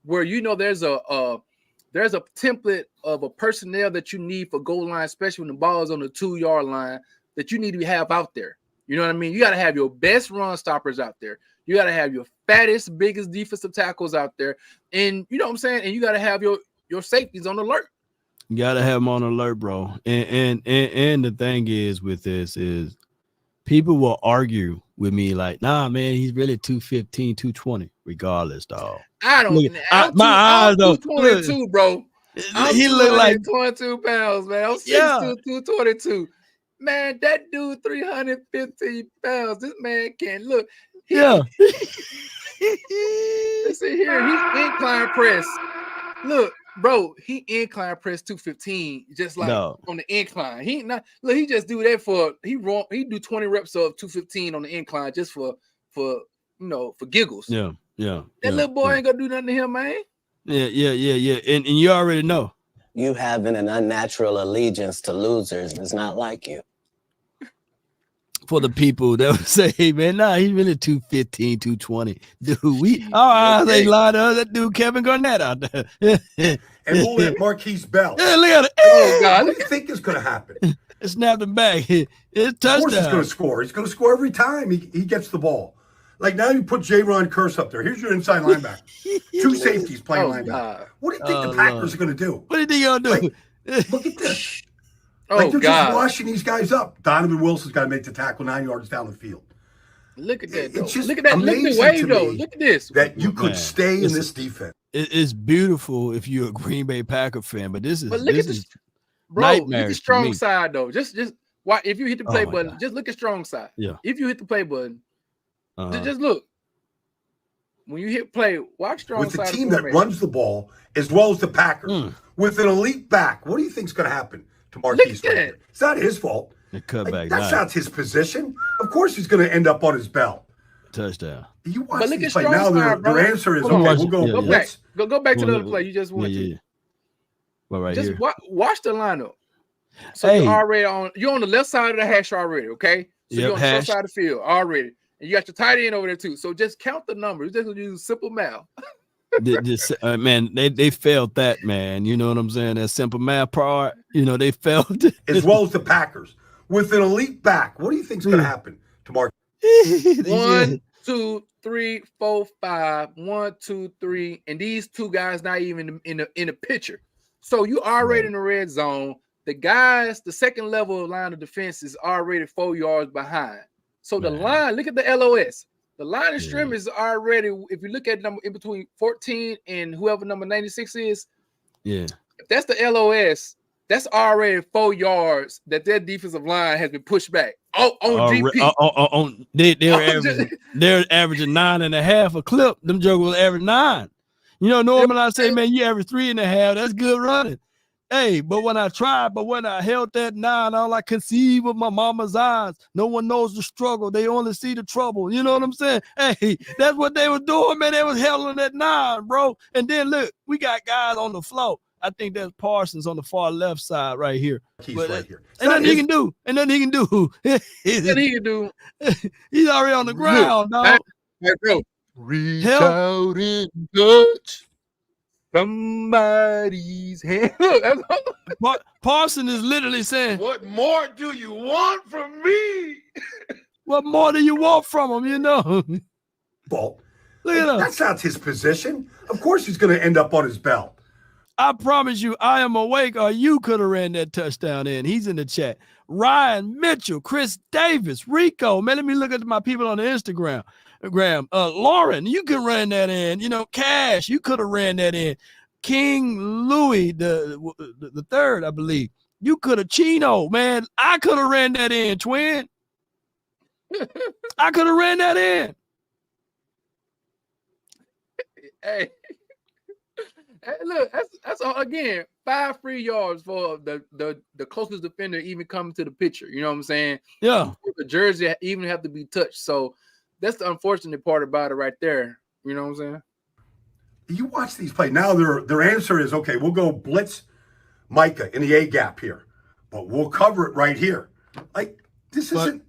where there's a template of a personnel that you need for goal line, especially when the ball is on the 2-yard line, that you need to have out there. You know what I mean? You got to have your best run stoppers out there. You got to have your fattest, biggest defensive tackles out there. And you know what I'm saying? And you got to have your safeties on alert. You got to have them on alert, bro. And the thing is with this is people will argue with me like, nah, man, he's really 215, 220, regardless, dog. I don't. My eyes don't. 222, bro. He look like 22 pounds, man. I'm 6'2", 222. Man, that dude 315 pounds. This man can look. Listen here, he's incline press. Look, bro, he incline press 215, just like on the incline. He not look. He just do that he do 20 reps of 215 on the incline just for giggles. Yeah. That little boy ain't gonna do nothing to him, man. Yeah. And you already know. You having an unnatural allegiance to losers is not like you. For the people that would say, hey, man, nah, he's really 215, 220. Dude, our eyes ain't lying to us. That dude Kevin Garnett out there. And we'll let Marquise Bell. Yeah, look at it. Oh, God. What do you think is going to happen? It snapped him back. It's touchdown. Of course he's going to score. He's going to score every time he gets the ball. Like, now you put J-Ron Curse up there. Here's your inside linebacker. 2 safeties playing linebacker. God. What do you think the Packers are going to do? What do you think you're going to do? Like, look at this. Like, they're just washing these guys up. Donovan Wilson's got to make the tackle 9 yards down the field. Look at that. It's just look at that. Look at the wave, though. Look at this. That you could stay in this defense. It's beautiful if you're a Green Bay Packer fan, but this is look at this, bro. Look at strong side though. Just why if you hit the play button, just look at strong side. Yeah. If you hit the play button, just look. When you hit play, watch strong with side. With the team that runs the ball as well as the Packers, with an elite back, what do you think's going to happen to Marquise? It's not his fault. That's not his position. Of course, he's going to end up on his belt. Touchdown. You watch these play now. Their answer is we'll go. Go back to the other play you just went to. Well, right just here. Watch the lineup. So you're already you're on the left side of the hash already. Okay, so you're on the left side of the field already. and you got your tight end over there too. So just count the numbers. Just use simple math. Man, they failed that, man. You know what I'm saying? That simple math part, you know, they failed it. As well as the Packers. With an elite back, what do you think's going to happen to Mark? 1, 2, 3, 4, 5. 1, 2, 3, and these two guys not even in the picture. So you already in the red zone. The guys, the second level of line of defense is already 4 yards behind. So the line, look at the LOS. The line of scrimmage is already, if you look at number in between 14 and whoever number 96 is, if that's the LOS, that's already 4 yards that their defensive line has been pushed back. On GP. They're averaging 9.5 a clip. Them jokers will average 9. You know, normally I say, man, you average 3.5. That's good running. Hey, but when I held that 9, all I could see with my mama's eyes. No one knows the struggle. They only see the trouble. You know what I'm saying? Hey, that's what they were doing, man. They was holding that 9, bro. And then look, we got guys on the floor. I think that's Parsons on the far left side right here. He's right here. And nothing he can do. Nothing he can do. He's already on the ground, dog. Reach out and touch somebody's hand. Look, Parsons is literally saying, "What more do you want from me? What more do you want from him?" You know. Well, look at him. That's not his position. Of course, he's going to end up on his belt. I promise you, I am awake, or you could have ran that touchdown in. He's in the chat. Ryan Mitchell, Chris Davis, Rico. Man, let me look at my people on the Instagram. Lauren, you could run that in. You know, Cash, you could have ran that in. King Louis, the third, I believe. You could have Chino, man. I could have ran that in, twin. I could have ran that in. Hey, look, that's all, again, 5 free yards for the closest defender even coming to the picture. You know what I'm saying? Yeah. The jersey even have to be touched. So that's the unfortunate part about it right there. You know what I'm saying? You watch these play. Now their answer is, okay, we'll go blitz Micah in the A gap here, but we'll cover it right here. Like, this isn't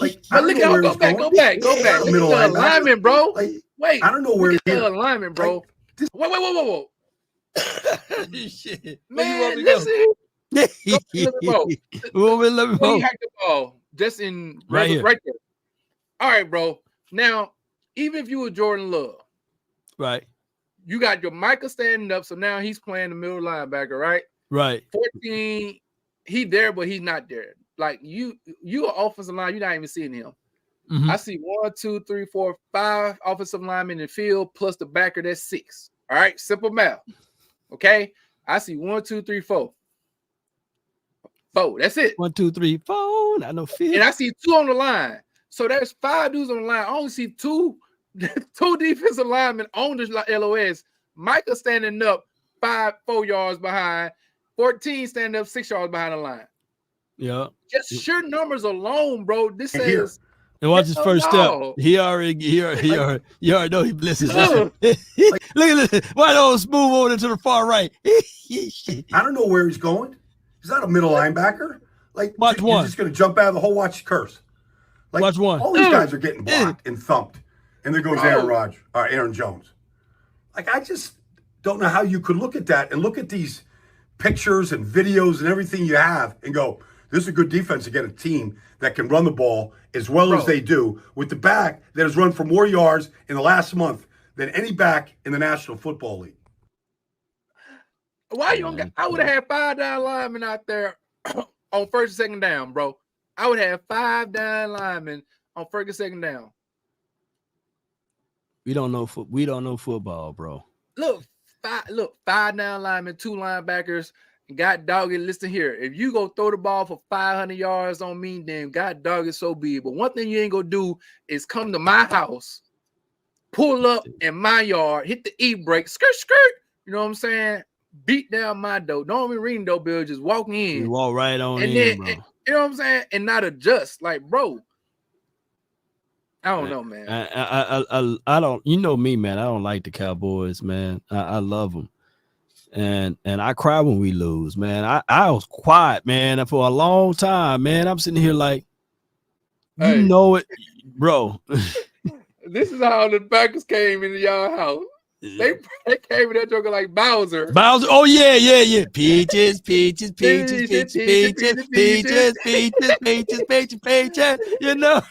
like, I don't know where he's going. Go back. Middle alignment, bro. Like, wait, I don't know where the alignment, bro. Like, whoa. Shit. Man, listen. Let me go. You hacked the ball just in right there. All right, bro. Now, even if you were Jordan Love, right? You got your Micah standing up, so now he's playing the middle linebacker, right? Right. 14, he there, but he's not there. Like you are offensive line, you're not even seeing him. I see 1, 2, 3, 4, 5 offensive linemen in the field plus the backer. That's 6. All right, simple math. Okay, I see 1, 2, 3, 4. 4. That's it. 1, 2, 3, 4. Not no 5. And I see 2 on the line. So there's 5 dudes on the line. I only see 2 defensive linemen on the LOS. Micah standing up 4 yards behind. 14 standing up 6 yards behind the line. Yeah. Just sheer numbers alone, bro. This says. And watch his first step. He already know he blesses. Look at this. Why don't smooth over to the far right? I don't know where he's going. He's not a middle linebacker. Like, watch you're one. Just going to jump out of the hole. Watch curse. Like, watch one. All these guys are getting blocked and thumped. And there goes Aaron Jones. Like, I just don't know how you could look at that and look at these pictures and videos and everything you have and go, this is a good defense to get a team that can run the ball as well as they do with the back that has run for more yards in the last month than any back in the National Football League. Why you don't got? I would have had 5 down linemen out there on first and second down, bro. I would have 5 down linemen on first and second down. We don't know football, bro. Look, 5 down linemen, 2 linebackers. God dog it, listen here. If you go throw the ball for 500 yards on me, then God dog it, so be it. But one thing you ain't gonna do is come to my house, pull up in my yard, hit the e-brake, skirt. You know what I'm saying? Beat down my door. Don't even ring doorbell, just walk in. You walk right on and in, then, bro. You know what I'm saying? And not adjust. Like, bro. I don't know, man. I don't. You know me, man. I don't like the Cowboys, man. I love them. And I cry when we lose, man. I was quiet, man, for a long time, man. I'm sitting here like, You know it, bro. This is how the Packers came into y'all house. They came in that joker like Bowser. Oh yeah. Peaches. You know,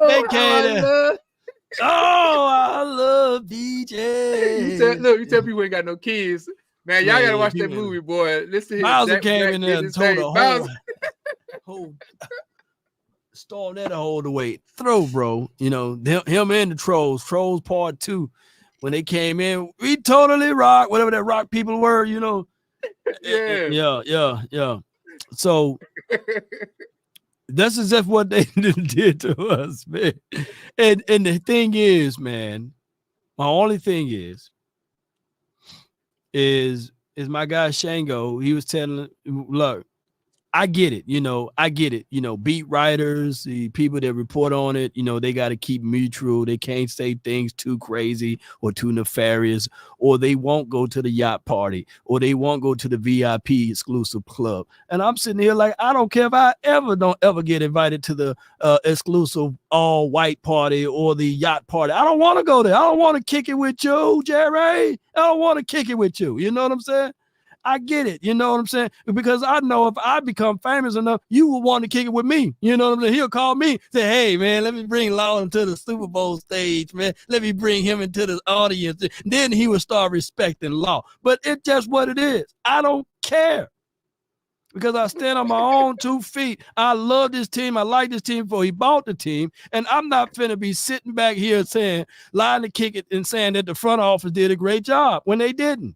they came. I love peaches. You tell people ain't got no kids, man. Y'all gotta watch that movie, boy. Listen here. Bowser came in there and told the whole storm that all the way through, bro. You know, him and the Trolls Part 2. When they came in, we totally rock, whatever that rock people were, you know. Yeah. So this is just what they did to us, man. And the thing is, man, my only thing is my guy Shango. He was telling, look, I get it, beat writers, the people that report on it, they got to keep neutral. They can't say things too crazy or too nefarious, or they won't go to the yacht party, or they won't go to the VIP exclusive club. And I'm sitting here like, I don't care if I don't ever get invited to the exclusive all white party or the yacht party. I don't want to go there. I don't want to kick it with you, Jerry. I don't want to kick it with you. You know what I'm saying? I get it. You know what I'm saying? Because I know if I become famous enough, you will want to kick it with me. You know what I'm saying? He'll call me, say, hey, man, let me bring Law to the Super Bowl stage, man. Let me bring him into the audience. Then he will start respecting Law. But it's just what it is. I don't care. Because I stand on my own 2 feet. I love this team. I like this team before he bought the team. And I'm not finna be sitting back here saying, lying to kick it and saying that the front office did a great job when they didn't.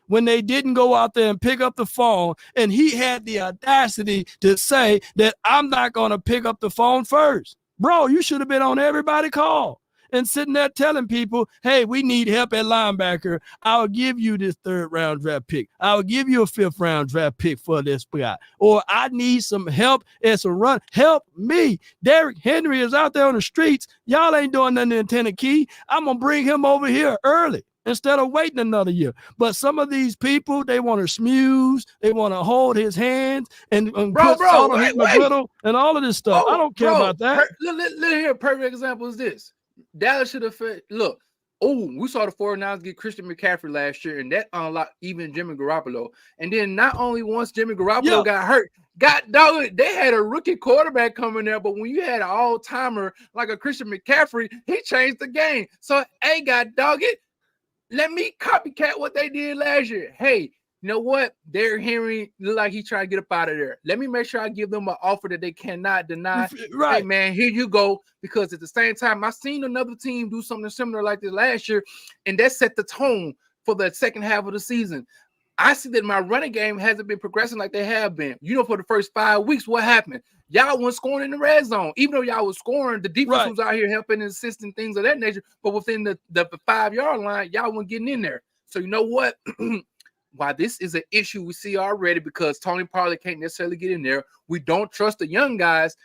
When they didn't go out there and pick up the phone, and he had the audacity to say that I'm not going to pick up the phone first. Bro, you should have been on everybody's call and sitting there telling people, hey, we need help at linebacker. I'll give you this 3rd round draft pick. I'll give you a 5th round draft pick for this guy. Or I need some help as a run. Help me. Derrick Henry is out there on the streets. Y'all ain't doing nothing in Tennessee. I'm going to bring him over here early instead of waiting another year. But some of these people, they want to smooze, they want to hold his hands and put salt on his McGriddle and all of this stuff. I don't care about that. Look here, a perfect example is this. Dallas should have look. We saw the 49ers get Christian McCaffrey last year, and that unlocked even Jimmy Garoppolo. And then not only once Jimmy Garoppolo got hurt, they had a rookie quarterback coming there, but when you had an all-timer like a Christian McCaffrey, he changed the game. So, hey, God dog it. Let me copycat what they did last year. Hey, you know what? Derrick Henry look like he trying to get up out of there. Let me make sure I give them an offer that they cannot deny. Right. Hey, man, here you go. Because at the same time, I seen another team do something similar like this last year, and that set the tone for the second half of the season. I see that my running game hasn't been progressing like they have been. For the first 5 weeks, what happened? Y'all weren't scoring in the red zone. Even though y'all was scoring, the defense was out here helping and assisting, things of that nature. But within the 5-yard line, y'all weren't getting in there. So you know what? Why this is an issue we see already, because Tony Pollard can't necessarily get in there. We don't trust the young guys.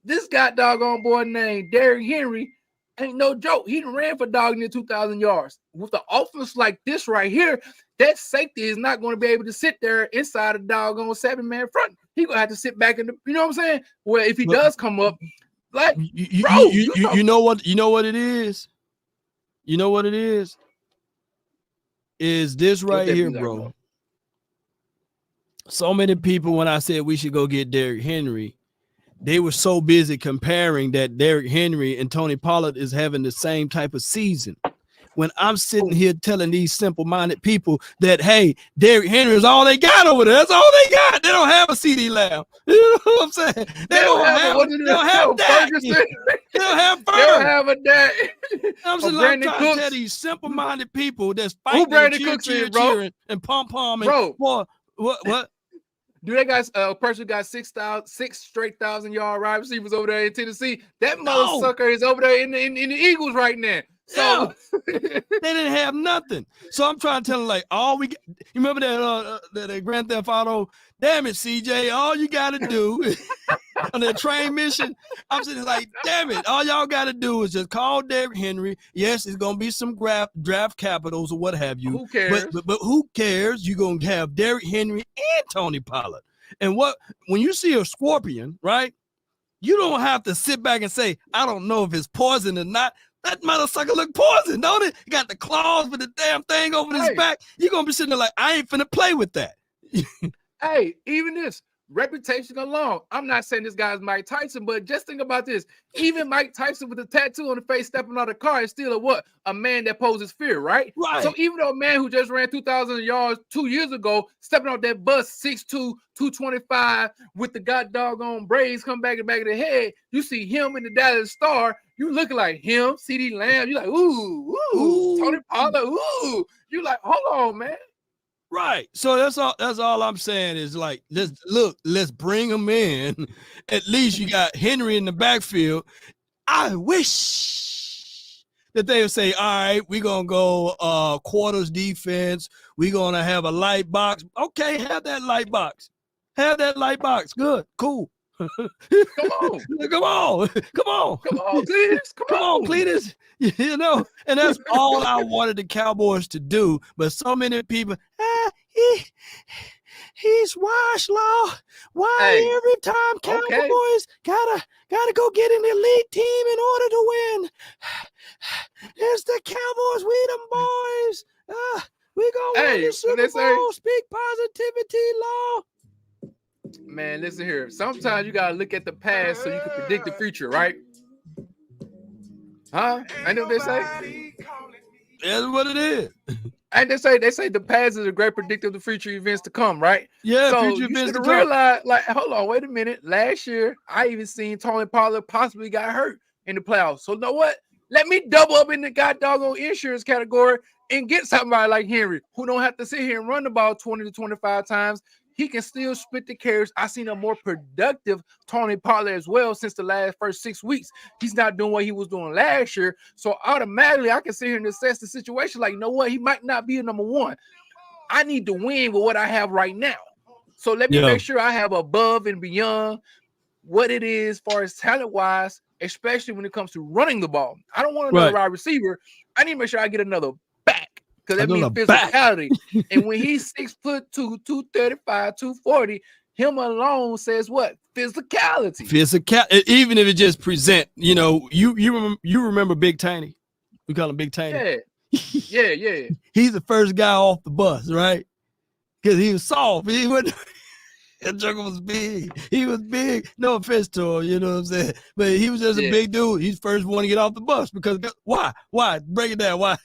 This guy doggone boy named Derrick Henry ain't no joke. He ran for dog near 2,000 yards. With the offense like this right here, that safety is not going to be able to sit there inside a doggone 7-man front. He's going to have to sit back in the, you know what I'm saying? Well, if he does come up, like, you know what it is? You know what it is? Is this right here, bro? So many people, when I said we should go get Derrick Henry, they were so busy comparing that Derrick Henry and Tony Pollard is having the same type of season. When I'm sitting here telling these simple-minded people that, hey, Derrick Henry is all they got over there. That's all they got. They don't have a CD Lamb. You know what I'm saying? They don't have that. They don't have Ferg. They don't have a dad. I'm trying to tell these simple-minded people that's fighting cheering and pom-pom. Bro. What? Do they got a person who got 6 straight 1,000-yard wide receivers over there in Tennessee? That motherfucker is over there in the Eagles right now. So they didn't have nothing. So I'm trying to tell them, like, you remember that Grand Theft Auto? Damn it, CJ, all you gotta do on that train mission. I'm sitting like, damn it, all y'all gotta do is just call Derrick Henry. Yes, it's gonna be some draft capitals or what have you. Who cares? But who cares? You're gonna have Derrick Henry and Tony Pollard. And when you see a scorpion, right? You don't have to sit back and say, I don't know if it's poison or not. That motherfucker look poison, don't it? He got the claws with the damn thing over his back. You're going to be sitting there like, I ain't finna play with that. Hey, even this reputation alone. I'm not saying this guy's Mike Tyson, but just think about this. Even Mike Tyson with a tattoo on the face stepping out of the car is still a man that poses fear, right? Right. So even though a man who just ran 2,000 yards 2 years ago, stepping off that bus 6'2", 225 with the doggone braids come back in the back of the head, you see him in the Dallas Star, you looking like him, CeeDee Lamb, you like, ooh, Tony Pollard, ooh. You like, hold on, man. Right. So that's all I'm saying is like, let's bring him in. At least you got Henry in the backfield. I wish that they would say, all right, we're going to go quarters defense. We're going to have a light box. Okay, have that light box. Have that light box. Good. Cool. Come on, Cletus. Come on, Cletus. You know, and that's all I wanted the Cowboys to do. But so many people, he's washed, Law. Why every time Cowboys gotta go get an elite team in order to win? It's the Cowboys, we them boys. We gonna win the Super Bowl. Speak positivity, Law. Man, listen here. Sometimes you gotta look at the past so you can predict the future, right? Huh? I know what they say. That's what it is. And they say the past is a great predictor of the future events to come, right? Yeah, so future events to realize, like, hold on, wait a minute. Last year, I even seen Tony Pollard possibly got hurt in the playoffs. So you know what? Let me double up in the doggone insurance category and get somebody like Henry, who don't have to sit here and run the ball 20 to 25 times. He can still split the carries. I seen a more productive Tony Pollard as well since the first 6 weeks. He's not doing what he was doing last year. So automatically, I can sit here and assess the situation like, you know what? He might not be a number one. I need to win with what I have right now. So let me make sure I have above and beyond what it is as far as talent-wise, especially when it comes to running the ball. I don't want another wide receiver. I need to make sure I get another back. Because that means physicality. And when he's 6'2", 235, 240, him alone says what? Physicality. Even if it just present, you know, you remember Big Tiny. We call him Big Tiny. Yeah. He's the first guy off the bus, right? Because he was soft. He wasn't. That joker was big. He was big. No offense to him, you know what I'm saying? But he was just a big dude. He's the first one to get off the bus because why? Break it down. Why?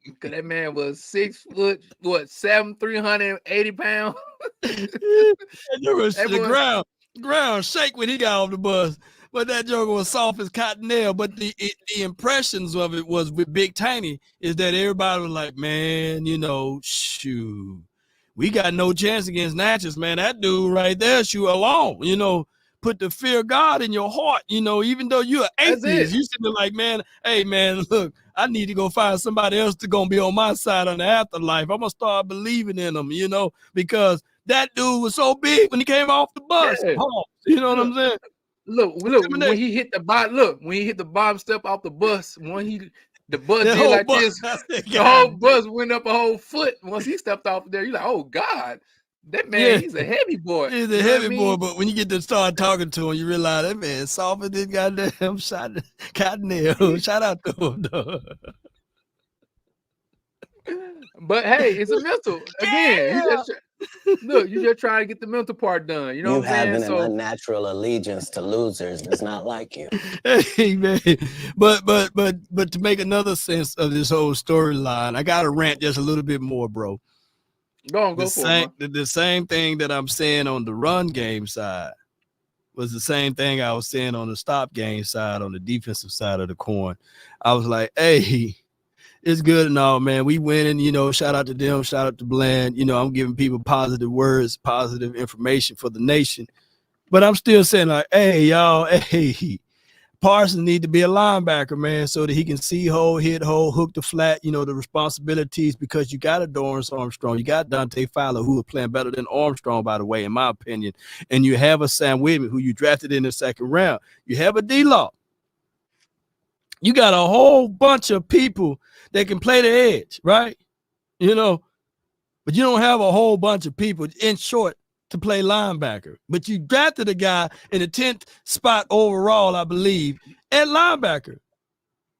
Because that man was 6 foot, 380 pounds. The ground shake when he got off the bus. But that joker was soft as cotton nail. But the impressions of it was with Big Tiny is that everybody was like, man, you know, shoot, we got no chance against Natchez, man. That dude right there, shoot alone, you know. Put the fear of God in your heart, you know, even though you're an atheist, you sitting there like, man, hey, man, look, I need to go find somebody else to go be on my side on the afterlife. I'm going to start believing in them, you know, because that dude was so big when he came off the bus. Yeah. You know what I'm saying? Look, when he hit the bottom step off the bus, the bus did like this, the whole bus went up a whole foot. Once he stepped off there, you're like, oh, God. That man, he's a heavy boy. He's a heavy boy, but when you get to start talking to him, you realize that man soft as this goddamn cotton nail. Shout out to him, though. But hey, it's a mental. Again, you just trying to get the mental part done. You know what I'm saying? You having an unnatural allegiance to losers does not like you. Hey, man. But to make another sense of this whole storyline, I got to rant just a little bit more, bro. The same thing that I'm saying on the run game side was the same thing I was saying on the stop game side, on the defensive side of the coin. I was like, hey, it's good and all, man. We winning, you know, shout out to them, shout out to Bland. You know, I'm giving people positive words, positive information for the nation. But I'm still saying like, hey, y'all, hey, Parsons need to be a linebacker, man, so that he can see hole, hit hole, hook the flat, you know, the responsibilities, because you got a Dorrance Armstrong, you got Dante Fowler, who are playing better than Armstrong, by the way, in my opinion, and you have a Sam Whitman, who you drafted in the second round. You have a D-Law. You got a whole bunch of people that can play the edge, right? You know, but you don't have a whole bunch of people. In short, to play linebacker, but you drafted a guy in the 10th spot overall, I believe, at linebacker.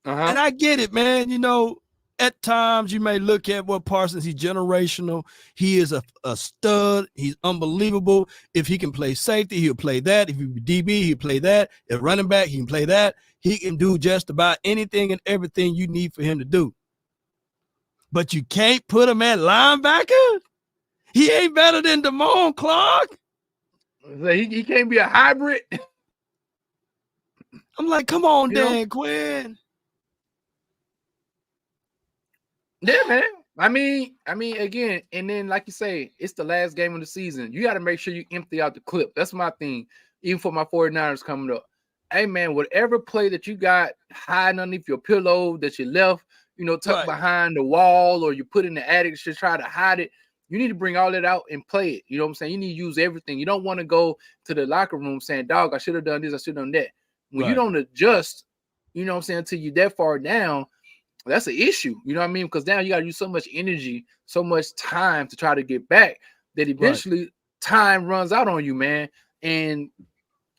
And I get it, man. You know, at times you may look at what Parsons, he's generational. He is a stud. He's unbelievable. If he can play safety, he'll play that. If he be DB, he'll play that. If running back, he can play that. He can do just about anything and everything you need for him to do. But you can't put him at linebacker? He ain't better than Damone Clark. He can't be a hybrid. I'm like, come on, Dan Quinn. Yeah, man. I mean, again, and then like you say, it's the last game of the season. You got to make sure you empty out the clip. That's my thing. Even for my 49ers coming up. Hey, man, whatever play that you got hiding underneath your pillow that you left, tucked behind the wall, or you put in the attic to try to hide it, you need to bring all that out and play it. You know what I'm saying? You need to use everything. You don't want to go to the locker room saying, dog, I should have done this, I should have done that. When you don't adjust, you know what I'm saying, until you're that far down, that's an issue. You know what I mean? Because now you got to use so much energy, so much time to try to get back that eventually time runs out on you, man. And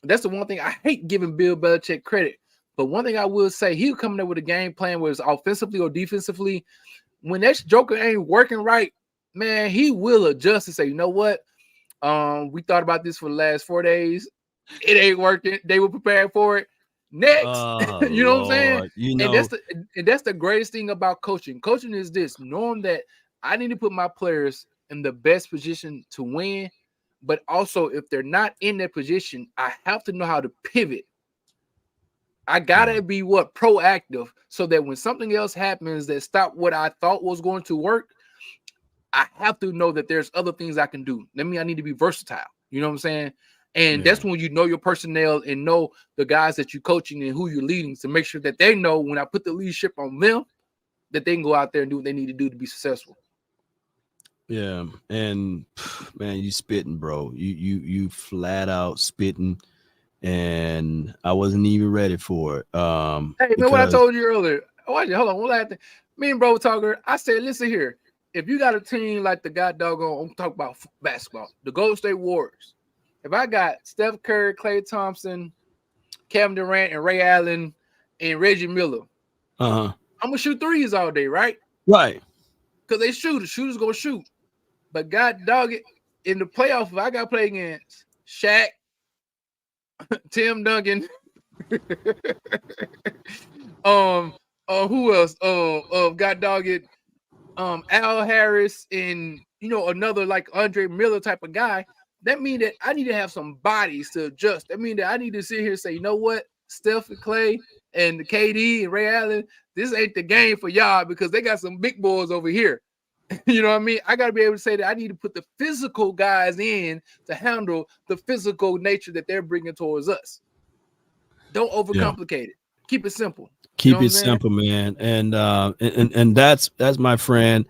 that's the one thing I hate giving Bill Belichick credit. But one thing I will say, he'll come up with a game plan, whether it's offensively or defensively. When that joker ain't working right, man, he will adjust and say, you know what? We thought about this for the last 4 days. It ain't working. They were prepared for it. Next, you know what I'm saying? And that's the greatest thing about coaching. Coaching is this, knowing that I need to put my players in the best position to win, but also if they're not in that position, I have to know how to pivot. I gotta be proactive, so that when something else happens that stop what I thought was going to work, I have to know that there's other things I can do. That means I need to be versatile. You know what I'm saying? And that's when you know your personnel and know the guys that you're coaching and who you're leading, to make sure that they know when I put the leadership on them, that they can go out there and do what they need to do to be successful. Yeah, and man, you spitting, bro. You flat out spitting, and I wasn't even ready for it. Hey, man, what I told you earlier. Hold on. Me and bro talking. I said, listen here. If you got a team like the I'm talking about basketball, the Golden State Warriors. If I got Steph Curry, Klay Thompson, Kevin Durant, and Ray Allen, and Reggie Miller, I'm gonna shoot threes all day, right? Right. Because they shooters gonna shoot. But God dog it, in the playoffs, if I got to play against Shaq, Tim Duncan, who else? God dog it, Al Harris, and another like Andre Miller type of guy. That means that I need to have some bodies to adjust. That means that I need to sit here and say, you know what, Steph and Clay and KD and Ray Allen, this ain't the game for y'all because they got some big boys over here. You know what I mean? I got to be able to say that I need to put the physical guys in to handle the physical nature that they're bringing towards us. Don't overcomplicate it. Keep it simple. Keep it simple, man. And that's my friend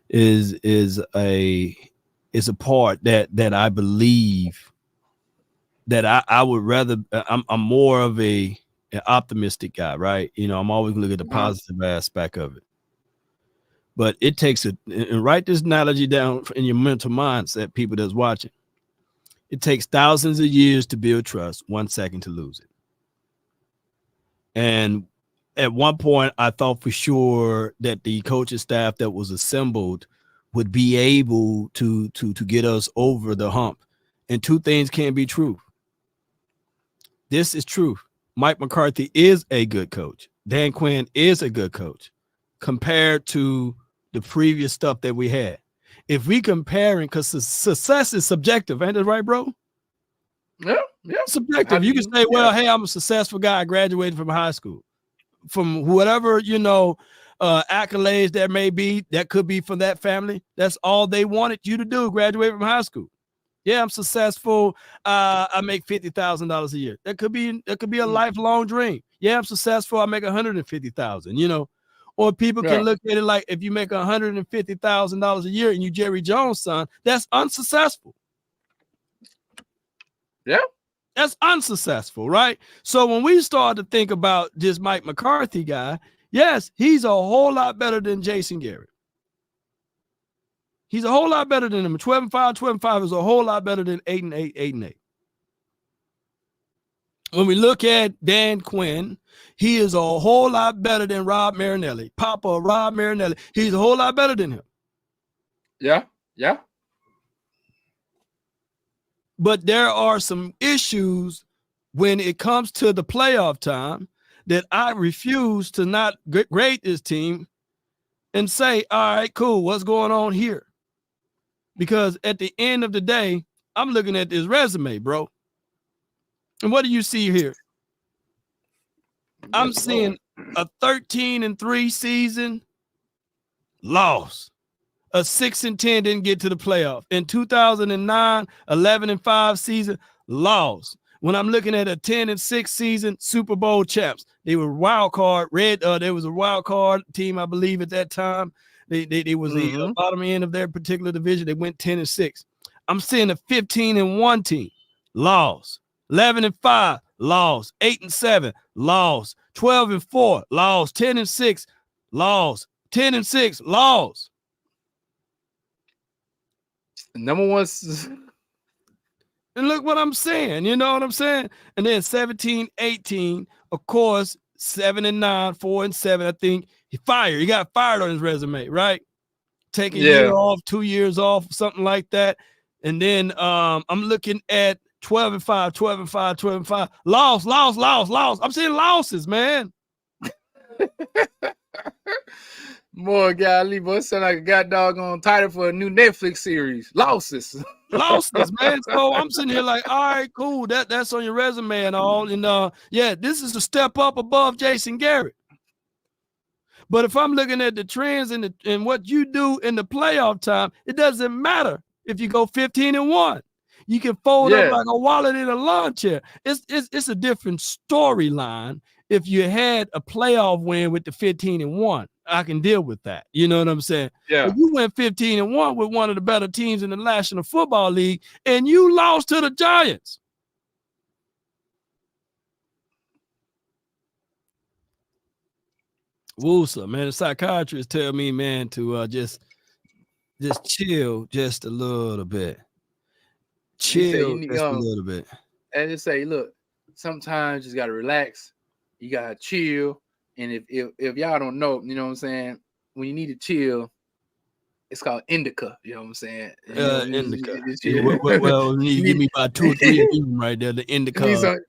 is a part that I believe that I would rather. I'm more of an optimistic guy, right? I'm always looking at the positive aspect of it. But it takes and write this analogy down in your mental mindset, people that's watching. It takes thousands of years to build trust, 1 second to lose it. And at one point, I thought for sure that the coaching staff that was assembled would be able to get us over the hump. And two things can be true. This is true. Mike McCarthy is a good coach. Dan Quinn is a good coach compared to the previous stuff that we had. If we comparing, because success is subjective, ain't it right, bro? Yeah. Subjective. You can say, well, hey, I'm a successful guy. I graduated from high school. From whatever, accolades there may be, that could be from that family. That's all they wanted you to do, graduate from high school. Yeah, I'm successful. I make $50,000 a year. That could be a lifelong dream. Yeah, I'm successful. I make $150,000, Or people can look at it like, if you make $150,000 a year and you Jerry Jones' son, that's unsuccessful. Yeah. That's unsuccessful, right? So when we start to think about this Mike McCarthy guy, yes, he's a whole lot better than Jason Garrett. He's a whole lot better than him. 12-5, 12-5 is a whole lot better than 8-8, 8-8. When we look at Dan Quinn, he is a whole lot better than Rob Marinelli. Papa Rob Marinelli. He's a whole lot better than him. Yeah, yeah. But there are some issues when it comes to the playoff time that I refuse to not grade this team and say, all right, cool, what's going on here? Because at the end of the day, I'm looking at this resume, bro. And what do you see here? I'm seeing a 13-3 season, loss. A 6-10 didn't get to the playoff. In 2009, 11-5 season, loss. When I'm looking at a 10-6 season, Super Bowl champs. They were wild card. There was a wild card team, I believe, at that time. They was the bottom end of their particular division. They went 10-6. I'm seeing a 15-1 team, loss. 11-5, loss. 8-7, loss. 12-4, loss. 10-6, loss. 10-6, loss. Number one. And look what I'm saying. You know what I'm saying? And then 17-18, of course, 7-9, 4-7. I think he got fired on his resume, right? Take a year off, 2 years off, something like that. And then I'm looking at 12-5, 12-5, 12-5. Loss. I'm seeing losses, man. More golly, boy, it sound like a god doggone title for a new Netflix series. Losses, man. So I'm sitting here like, all right, cool. That's on your resume and all. And yeah, this is a step up above Jason Garrett. But if I'm looking at the trends and what you do in the playoff time, it doesn't matter if you go 15-1. You can fold up like a wallet in a lawn chair. It's a different storyline. If you had a playoff win with the 15-1, I can deal with that. You know what I'm saying? Yeah. But you went 15-1 with one of the better teams in the National Football League, and you lost to the Giants. Woosa, man, the psychiatrist tell me, man, to just chill just a little bit. Chill just a little bit. And just say, look, sometimes you just gotta relax. You gotta chill. And if y'all don't know, you know what I'm saying, when you need to chill, it's called indica. You know what I'm saying? Indica. Well, you give me about 2 or 3 of them right there. The indica.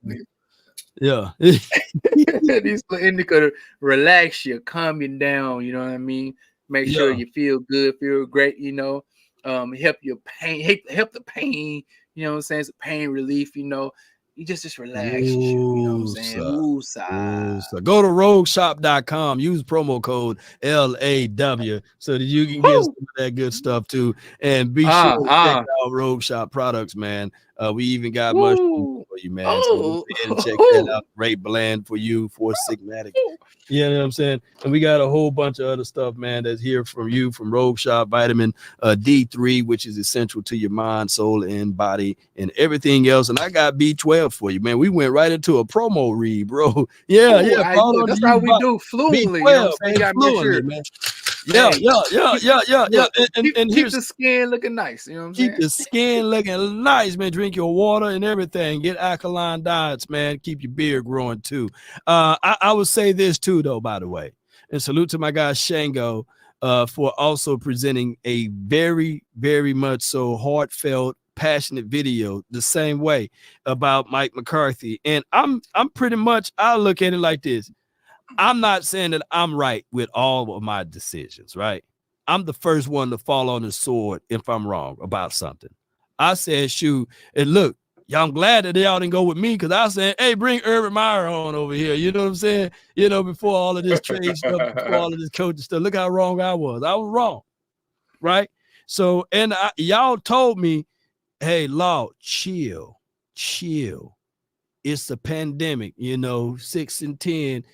Yeah. These indica to relax you, calm you down. You know what I mean? Make sure you feel good, feel great. You know, help your pain, help the pain. You know what I'm saying? It's a pain relief. You know. You just relax. You know what I'm saying? Woosah. Go to rogueshop.com. Use promo code LAW so that you can get some of that good stuff too. And be sure to check out Rogue Shop products, man. We even got mushrooms for you, man. So go ahead and check that out. Great blend for you, for Sigmatic. You know what I'm saying? And we got a whole bunch of other stuff, man, that's here from you, from Rogue Shop. Vitamin D3, which is essential to your mind, soul, and body, and everything else. And I got B12 for you, man. We went right into a promo read, bro. Yeah. That's how we do fluently. You know what I'm saying? Fluently, man. Yeah. And keep the skin looking nice. You know what I'm saying? Keep the skin looking nice, man. Drink your water and everything. Get alkaline diets, man. Keep your beard growing too. I would say this too, though, by the way. And salute to my guy Shango for also presenting a very, very much so heartfelt, passionate video the same way about Mike McCarthy. And I'm pretty much, I look at it like this. I'm not saying that I'm right with all of my decisions, right? I'm the first one to fall on the sword if I'm wrong about something. I said, shoot, and look, y'all, I'm glad that y'all didn't go with me because I said, hey, bring Urban Meyer on over here. You know what I'm saying? You know, before all of this trade stuff, before all of this coaching stuff, look how wrong I was. I was wrong, right? So, and y'all told me, hey, Law, chill. It's a pandemic, 6-10,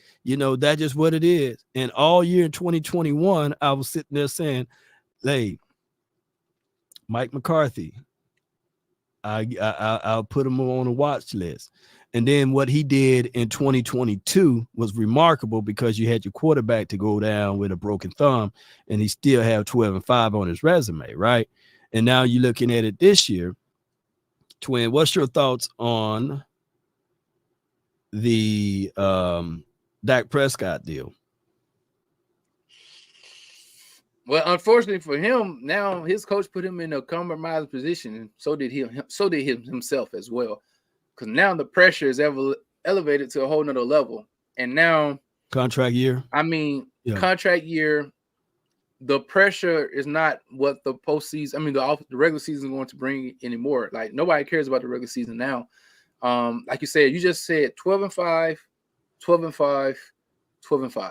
that's just what it is. And all year in 2021, I was sitting there saying, hey, Mike McCarthy, I'll put him on a watch list. And then what he did in 2022 was remarkable because you had your quarterback to go down with a broken thumb, and he still have 12-5 on his resume, right? And now you're looking at it this year. Twin, what's your thoughts on the Dak Prescott deal? Well, unfortunately for him, now his coach put him in a compromised position, and so did him himself as well. Because now the pressure is elevated to a whole nother level. And now contract year. I mean, contract year, the pressure is not what the postseason, I mean, the regular season is going to bring anymore. Like, nobody cares about the regular season now. Like you said, you just said 12-5, 12-5, 12-5.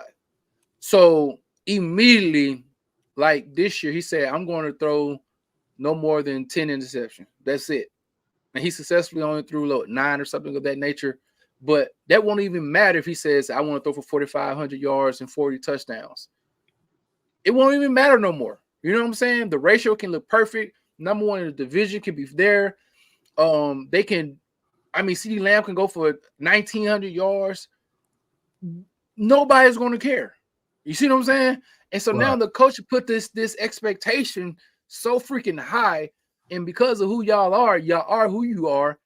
So immediately, like this year, he said, I'm going to throw no more than 10 interceptions. That's it. And he successfully only threw 9 or something of that nature. But that won't even matter if he says, I want to throw for 4,500 yards and 40 touchdowns. It won't even matter no more. You know what I'm saying? The ratio can look perfect. Number one in the division can be there. They can, I mean, CeeDee Lamb can go for 1,900 yards. Nobody's going to care. You see what I'm saying? And so now the coach put this expectation so freaking high. And because of who y'all are who you are.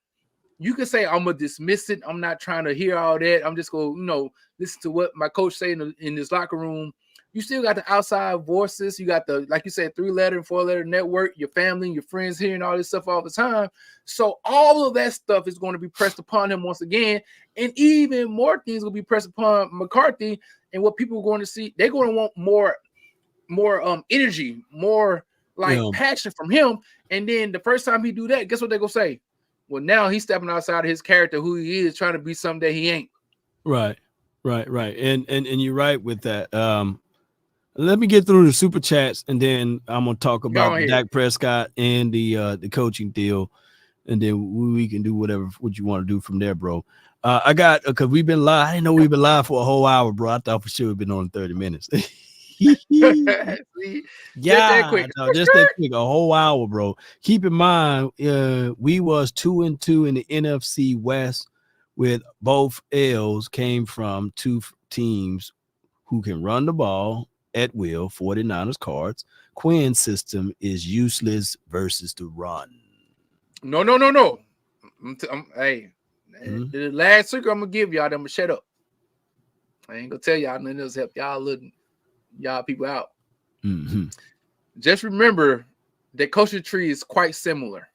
You can say, I'm going to dismiss it. I'm not trying to hear all that. I'm just going to, listen to what my coach say in this locker room. You still got the outside voices. You got the, like you said, 3-letter and 4-letter network, your family and your friends hearing all this stuff all the time. So all of that stuff is going to be pressed upon him once again. And even more things will be pressed upon McCarthy. And what people are going to see, they're going to want more energy, more passion from him. And then the first time he do that, guess what they're going to say? Well, now he's stepping outside of his character, who he is, trying to be something that he ain't. Right. And you're right with that. Let me get through the super chats, and then I'm gonna talk about Dak Prescott and the coaching deal, and then we can do what you want to do from there, bro. I got because we've been live. I didn't know we've been live for a whole hour, bro. I thought for sure we've been on 30 minutes. Just that quick, a whole hour, bro. Keep in mind, we was 2-2 in the NFC West, with both L's came from two teams who can run the ball at will. 49ers Cards. Quinn's system is useless versus the run. No. The last secret I'm gonna give y'all, I'm gonna shut up. I ain't gonna tell y'all nothing else. Help y'all people out. Mm-hmm. Just remember that coaching tree is quite similar.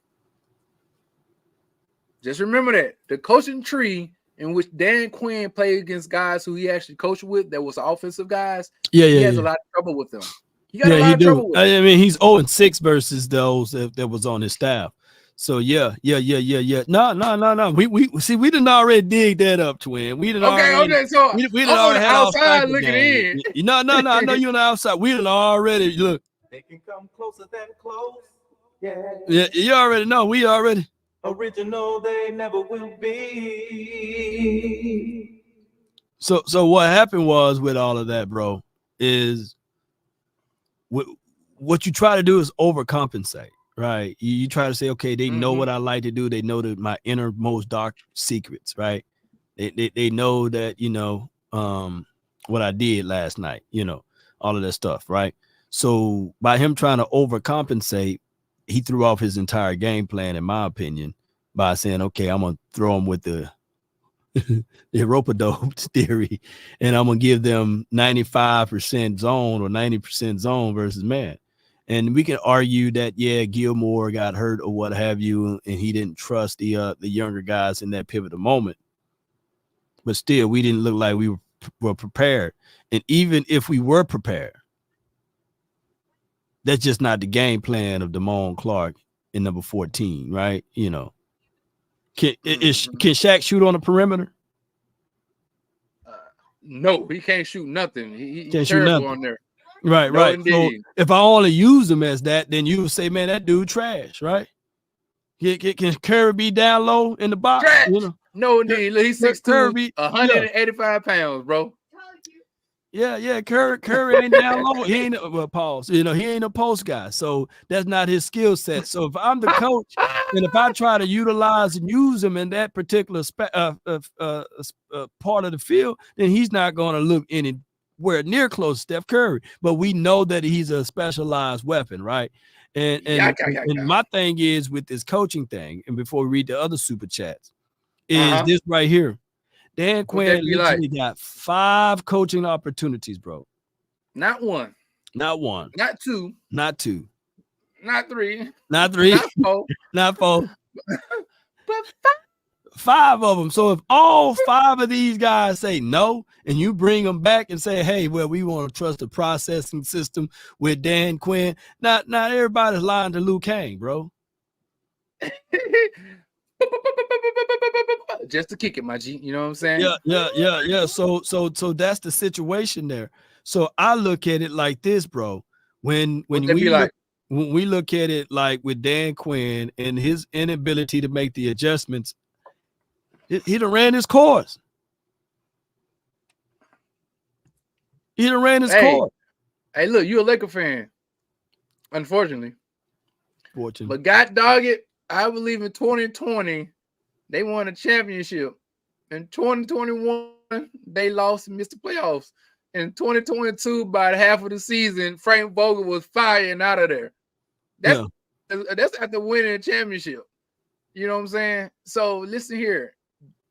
Just remember that the coaching tree in which Dan Quinn played against guys who he actually coached with, that was offensive guys. He has a lot of trouble with them. He got a lot of trouble with them. I mean, he's 0-6 versus those that was on his staff. So yeah. No. We see, we didn't already dig that up, Twin. We didn't already. So we didn't already have outside looking in. No. I know you're on the outside. We didn't already look. They can come closer than close. Yeah. Yeah, you already know. We already. Original, they never will be. So what happened was with all of that, bro, is what you try to do is overcompensate, right? You try to say, okay, they know what I like to do. They know that my innermost dark secrets, right? They know that, what I did last night, all of that stuff, right? So by him trying to overcompensate, he threw off his entire game plan, in my opinion, by saying, okay, I'm going to throw him with the rope-a-dope theory, and I'm going to give them 95% zone or 90% zone versus man. And we can argue that, Gilmore got hurt or what have you, and he didn't trust the younger guys in that pivotal moment. But still, we didn't look like we were prepared. And even if we were prepared, that's just not the game plan of Damone Clark in number 14, right? Can Shaq shoot on the perimeter? No, he can't shoot nothing. He's can't shoot nothing on there. Right. So if I only use him as that, then you would say, man, that dude trash, right? Can Curry be down low in the box? Trash. No, indeed. He's 6'2", 185 pounds, bro. Yeah. Curry ain't down low. He ain't pause. He ain't a post guy. So that's not his skill set. So if I'm the coach, and if I try to utilize and use him in that particular part of the field, then he's not going to look anywhere near close to Steph Curry. But we know that he's a specialized weapon, right? And my thing is with this coaching thing, and before we read the other super chats, is this right here. Dan Quinn literally got 5 coaching opportunities, bro. Not one. Not one. Not two. Not two. Not three. Not three. Not four. Not 4. But 5 of them. So if all 5 of these guys say no, and you bring them back and say, hey, well, we want to trust the processing system with Dan Quinn. Not everybody's lying to Luke Kang, bro. Just to kick it, my G. You know what I'm saying? Yeah. So that's the situation there. So I look at it like this, bro. When we look at it like with Dan Quinn and his inability to make the adjustments, he done ran his course. He done ran his course. Hey, look, you a Laker fan. Unfortunately. But God dog it, I believe in 2020, they won a championship. In 2021, they lost and missed the playoffs. In 2022, by half of the season, Frank Vogel was firing out of there. That's after winning a championship. You know what I'm saying? So listen here.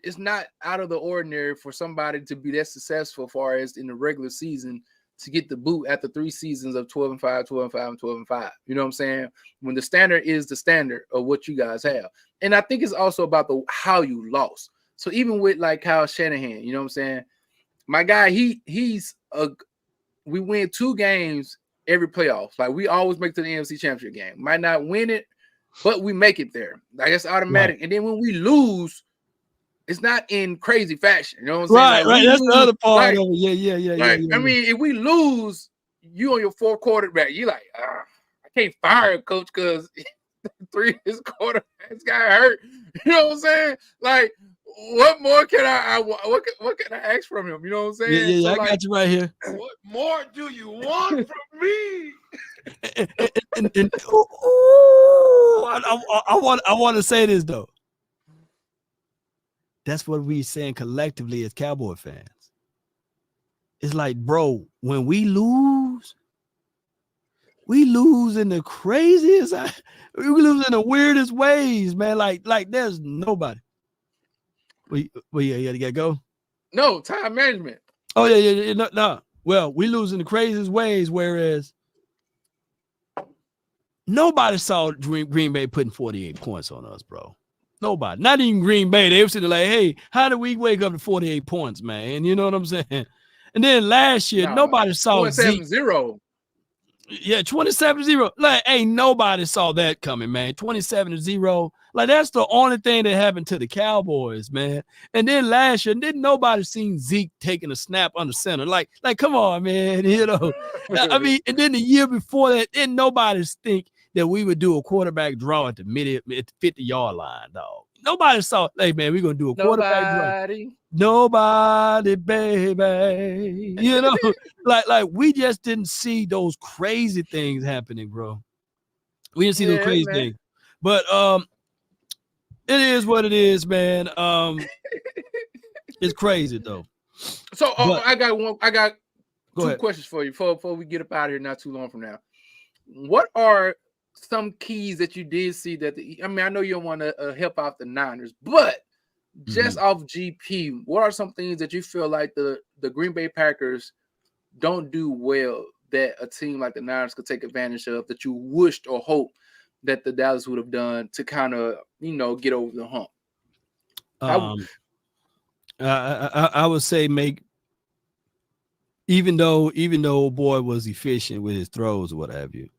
It's not out of the ordinary for somebody to be that successful as far as in the regular season to get the boot after 3 seasons of 12-5, 12-5, and 12-5. You know what I'm saying? When the standard is the standard of what you guys have. And I think it's also about how you lost. So even with like Kyle Shanahan, you know what I'm saying? My guy, we win 2 games every playoffs. Like we always make it to the NFC Championship game. Might not win it, but we make it there. Like it's automatic. Right. And then when we lose, it's not in crazy fashion. You know what I'm saying? Right. That's the other part of it. Yeah. I mean, if we lose, you on your 4th quarterback, you're like, I can't fire a coach because 3 of his quarterbacks got hurt. You know what I'm saying? Like, what more can what can I ask from him? You know what I'm saying? Yeah, so I got you right here. What more do you want from me? I want to say this though. That's what we're saying collectively as Cowboy fans. It's like, bro, when we lose in the craziest, we lose in the weirdest ways, man. Like there's nobody. Well, you gotta go. No, time management. Oh, yeah. No. Well, we lose in the craziest ways, whereas nobody saw Green Bay putting 48 points on us, bro. Nobody. Not even Green Bay. They were sitting like, hey, how did we wake up to 48 points, man? You know what I'm saying? And then last year, nobody saw 27-0. Yeah, 27-0. Like, ain't nobody saw that coming, man. 27-0. Like, that's the only thing that happened to the Cowboys, man. And then last year, didn't nobody seen Zeke taking a snap under center? Like, come on, man. You know, I mean, and then the year before that, didn't nobody think that we would do a quarterback draw at the 50-yard line, dog. Nobody saw, hey, man, we're going to do a quarterback draw. Nobody, baby. You know, like we just didn't see those crazy things happening, bro. We didn't see those crazy things. But it is what it is, man. It's crazy though. So I got 2 questions for you before we get up out of here not too long from now. What are some keys that you did see that I know you don't want to help out the Niners, but just off GP, what are some things that you feel like the Green Bay Packers don't do well that a team like the Niners could take advantage of that you wished or hoped that the Dallas would have done to kind of, get over the hump? I would say even though boy was efficient with his throws or what have you,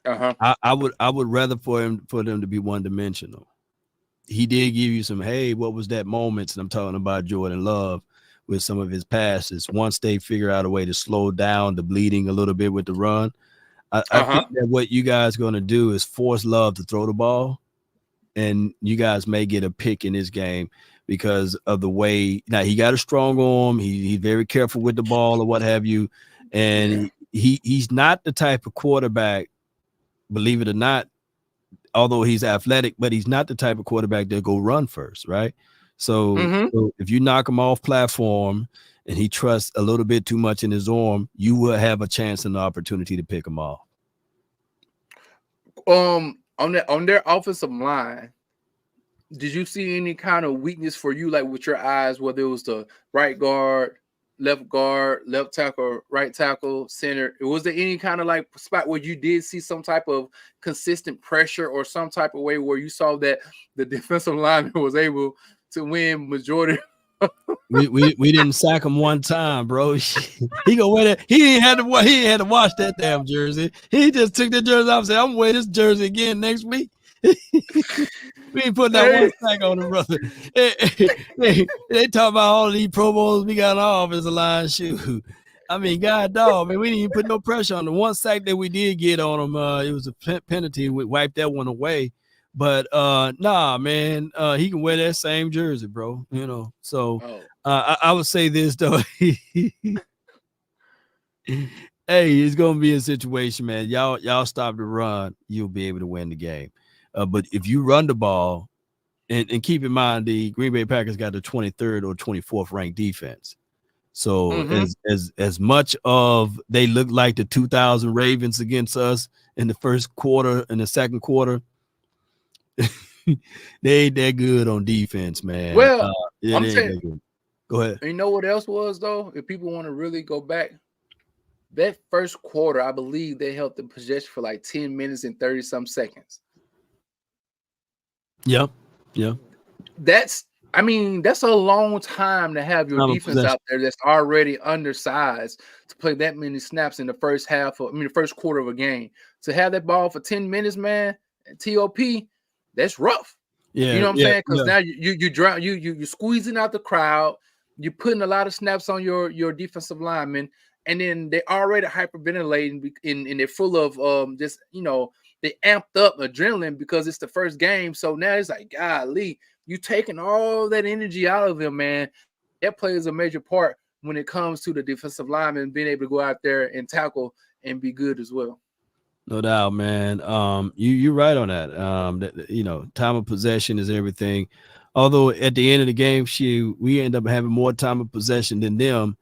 I would rather for them to be one-dimensional. He did give you some, hey, what was that moments? And I'm talking about Jordan Love with some of his passes. Once they figure out a way to slow down the bleeding a little bit with the run, I think that what you guys are going to do is force Love to throw the ball, and you guys may get a pick in this game. because of the way. Now he got a strong arm. He's very careful with the ball or what have you, and he's not the type of quarterback, believe it or not, although he's athletic, but he's not the type of quarterback that go run first, right? So if you knock him off platform and he trusts a little bit too much in his arm, you will have a chance and an opportunity to pick him off. On their offensive line, did you see any kind of weakness for you, like with your eyes, whether it was the right guard, left tackle, right tackle, center? Was there any kind of like spot where you did see some type of consistent pressure or some type of way where you saw that the defensive lineman was able to win majority? we didn't sack him one time, bro. He gonna wear that. He ain't had to wash that damn jersey. He just took the jersey off and said, "I'm gonna wear this jersey again next week." We ain't putting that one sack on him, brother. They talk about all of these Pro Bowls we got on our offensive line. Shoot, I mean, God dog, man, we didn't even put no pressure on the one sack that we did get on him. It was a penalty. We wiped that one away. But nah, man, he can wear that same jersey, bro. You know, so I would say this though. Hey, it's gonna be a situation, man. Y'all stop the run, you'll be able to win the game. But if you run the ball, and keep in mind the Green Bay Packers got the 23rd or 24th ranked defense. So as much of they look like the 2000 Ravens against us in the first quarter and the second quarter, they ain't that good on defense, man. Well, I'm saying, go ahead. You know what else was though? If people want to really go back, that first quarter, I believe they held the possession for like 10 minutes and 30 some seconds. Yeah. That's a long time to have your defense out there that's already undersized to play that many snaps in the first the first quarter of a game. To have that ball for 10 minutes, man, TOP, that's rough. Yeah, you know what I'm saying? Because now you're squeezing out the crowd, you're putting a lot of snaps on your defensive linemen, and then they're already hyperventilating and they're full of just, you know, they amped up adrenaline because it's the first game. So now it's like, golly, you taking all that energy out of them, man. That plays a major part when it comes to the defensive lineman being able to go out there and tackle and be good as well. No doubt, man. You're right on that. You know, time of possession is everything. Although at the end of the game, we end up having more time of possession than them,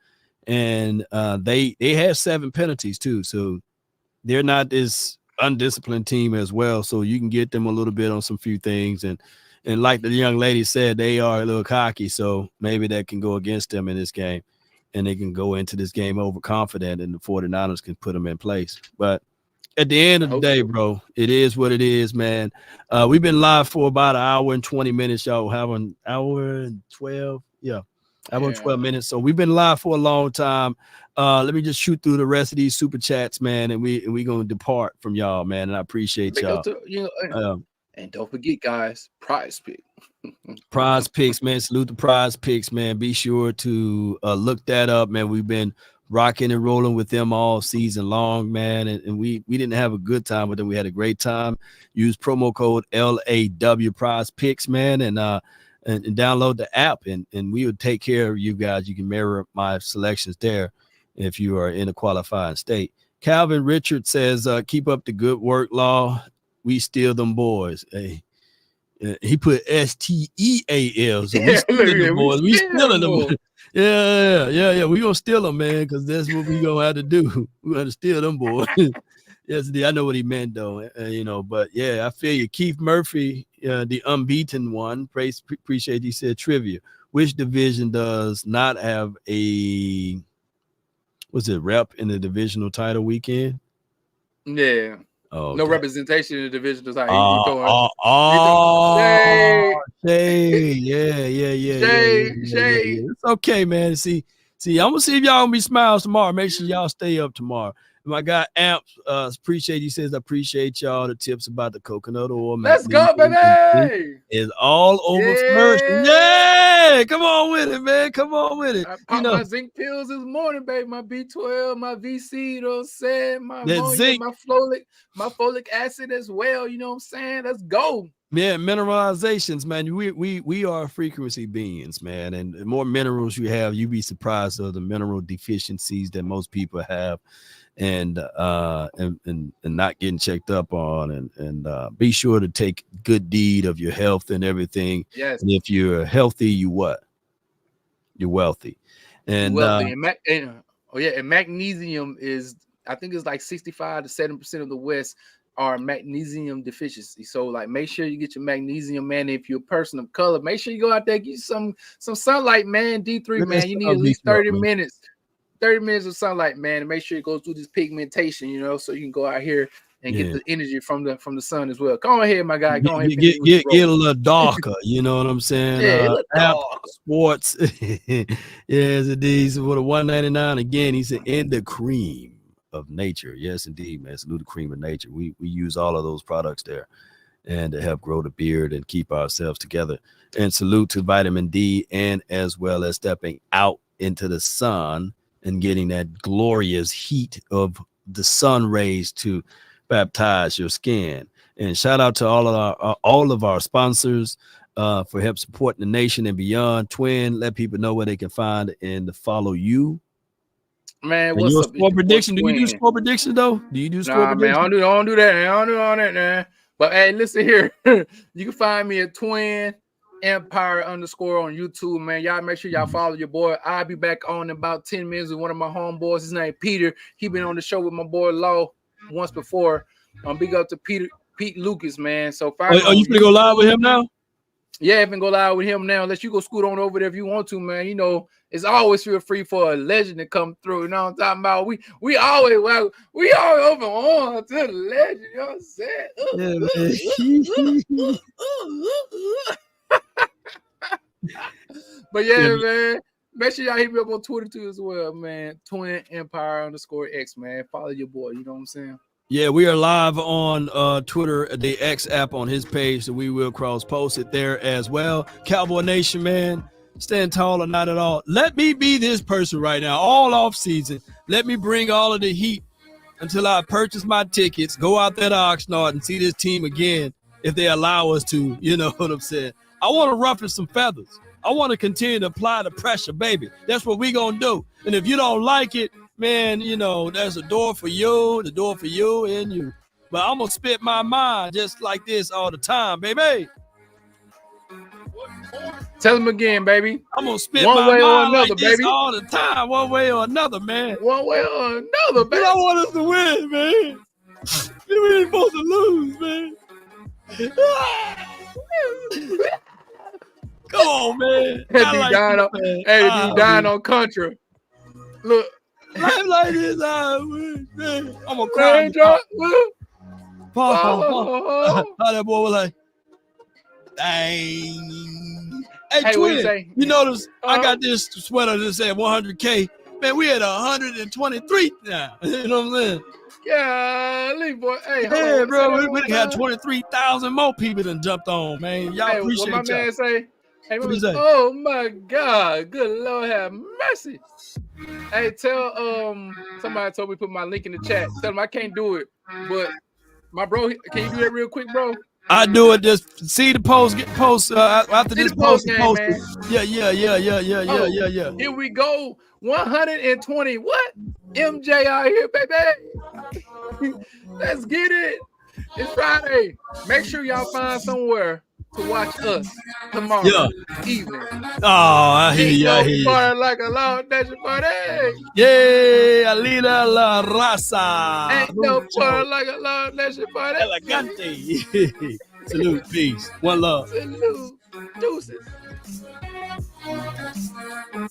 and they had 7 penalties too. So they're not this undisciplined team as well. So you can get them a little bit on some few things, and like the young lady said, they are a little cocky. So maybe that can go against them in this game, and they can go into this game overconfident, and the 49ers can put them in place. But at the end of the day, bro, it is what it is, man. We've been live for about an hour and 20 minutes. Y'all have an hour and 12. Yeah, hour and 12 minutes. So we've been live for a long time. Let me just shoot through the rest of these super chats, man, and we gonna depart from y'all, man. And I appreciate y'all. And don't forget, guys, prize pick. Prize picks, man. Salute the prize picks, man. Be sure to look that up, man. We've been rocking and rolling with them all season long, man. And we didn't have a good time with them. We had a great time. Use promo code LAW prize picks, man, and download the app, and we would take care of you guys. You can mirror my selections there if you are in a qualifying state. Calvin Richard says, keep up the good work, Law. We steal them boys. Hey, he put STEAL. So we stealing them boys. We stealing them. Yeah. We gonna steal them, man, because that's what we gonna have to do. We gonna steal them boys. Yes, I know what he meant though. You know, but yeah, I feel you. Keith Murphy, the unbeaten one. Appreciate he said trivia. Which division does not have a rep in the divisional title weekend? Yeah. Oh, no representation in the division. Shade. It's okay, man. See, I'm gonna see if y'all gonna be smiles tomorrow. Make sure y'all stay up tomorrow. My guy Amps, appreciate you. Says I appreciate y'all the tips about the coconut oil. Let's go, baby. It's all over flourishing. Yeah, come on with it, man. Come on with it. I popped my zinc pills this morning, baby. My B12, my VC, you know what I'm saying? My ammonia, zinc, my folic acid as well. You know what I'm saying? Let's go. Yeah, mineralizations, man. We are frequency beings, man. And the more minerals you have, you'd be surprised of the mineral deficiencies that most people have, and not getting checked up on, and be sure to take good deed of your health and everything. Yes. And if you're healthy, you what? You're wealthy. And wealthy. And magnesium is, I think it's like 65 to 70% of the West are magnesium deficiency. So like, make sure you get your magnesium, man. If you're a person of color, make sure you go out there, get some sunlight, man. D3, man. You need at least 30 minutes. 30 minutes of sunlight, man, and make sure it goes through this pigmentation, you know, so you can go out here and get the energy from the sun as well. Go ahead, my guy. Go ahead. Get a little darker, you know what I'm saying? Yeah, Sports. Yes, indeed. So for the $1.99 again, he said, in the cream of nature. Yes, indeed, man. Salute the cream of nature. We use all of those products there, and to help grow the beard and keep ourselves together. And salute to vitamin D, and as well as stepping out into the sun and getting that glorious heat of the sun rays to baptize your skin. And shout out to all of our sponsors for help supporting the nation and beyond. Twin, let people know where they can find and to follow you. Man, what's up? Score prediction? Do you do score prediction though? Do you do score prediction? Man, I don't do that. I don't do all that, man. But hey, listen here. You can find me at Twin Empire _ on YouTube, man. Y'all make sure y'all follow your boy. I'll be back on in about 10 minutes with one of my homeboys. His name Peter. He been on the show with my boy Law once before. Big up to Pete Lucas, man. So you gonna go live with him now? Yeah, I can go live with him now. Unless you go scoot on over there if you want to, man. You know, it's always feel free for a legend to come through. You know what I'm talking about? We always open on to the legend. You know what I'm saying? But yeah, man. Make sure y'all hit me up on Twitter too as well, man. Twin Empire _ X, man. Follow your boy. You know what I'm saying? Yeah, we are live on Twitter, the X app on his page, so we will cross-post it there as well. Cowboy Nation, man, stand tall or not at all. Let me be this person right now, all off season. Let me bring all of the heat until I purchase my tickets, go out there to Oxnard and see this team again if they allow us to. You know what I'm saying? I want to ruffle some feathers. I want to continue to apply the pressure, baby. That's what we going to do. And if you don't like it, man, you know, there's a door for you, and you. But I'm going to spit my mind just like this all the time, baby. Tell him again, baby. I'm going to spit one my way mind or another, like this baby. all the time, one way or another, man. One way or another, baby. I want us to win, man. We ain't supposed to lose, man. Come on, man. He dying on country. Look. Life like this, man. I'm gonna cry. How that boy was like, dang. Hey, Twin, you notice I got this sweater that said 100K. Man, we at 123 now. You know what I'm saying? Yeah, boy. Hey, bro, we got 23,000 more people than jumped on, man. Y'all appreciate what my y'all. Man say? Hey, oh my God, good Lord have mercy. Hey, tell somebody told me put my link in the chat. Tell them I can't do it, but my bro, can you do that real quick, bro? I do it. Just see the post. Get post after this post. Man. Yeah. Here we go. 120. What? MJ out here, baby. Let's get it. It's Friday. Make sure y'all find somewhere to watch us tomorrow evening. Oh, I hear you. Party like a Loud Nation party. Yeah, Alina La Raza. Ain't no party like a Loud Nation party. Elegante. Salute, peace. One love. Salute. Deuces.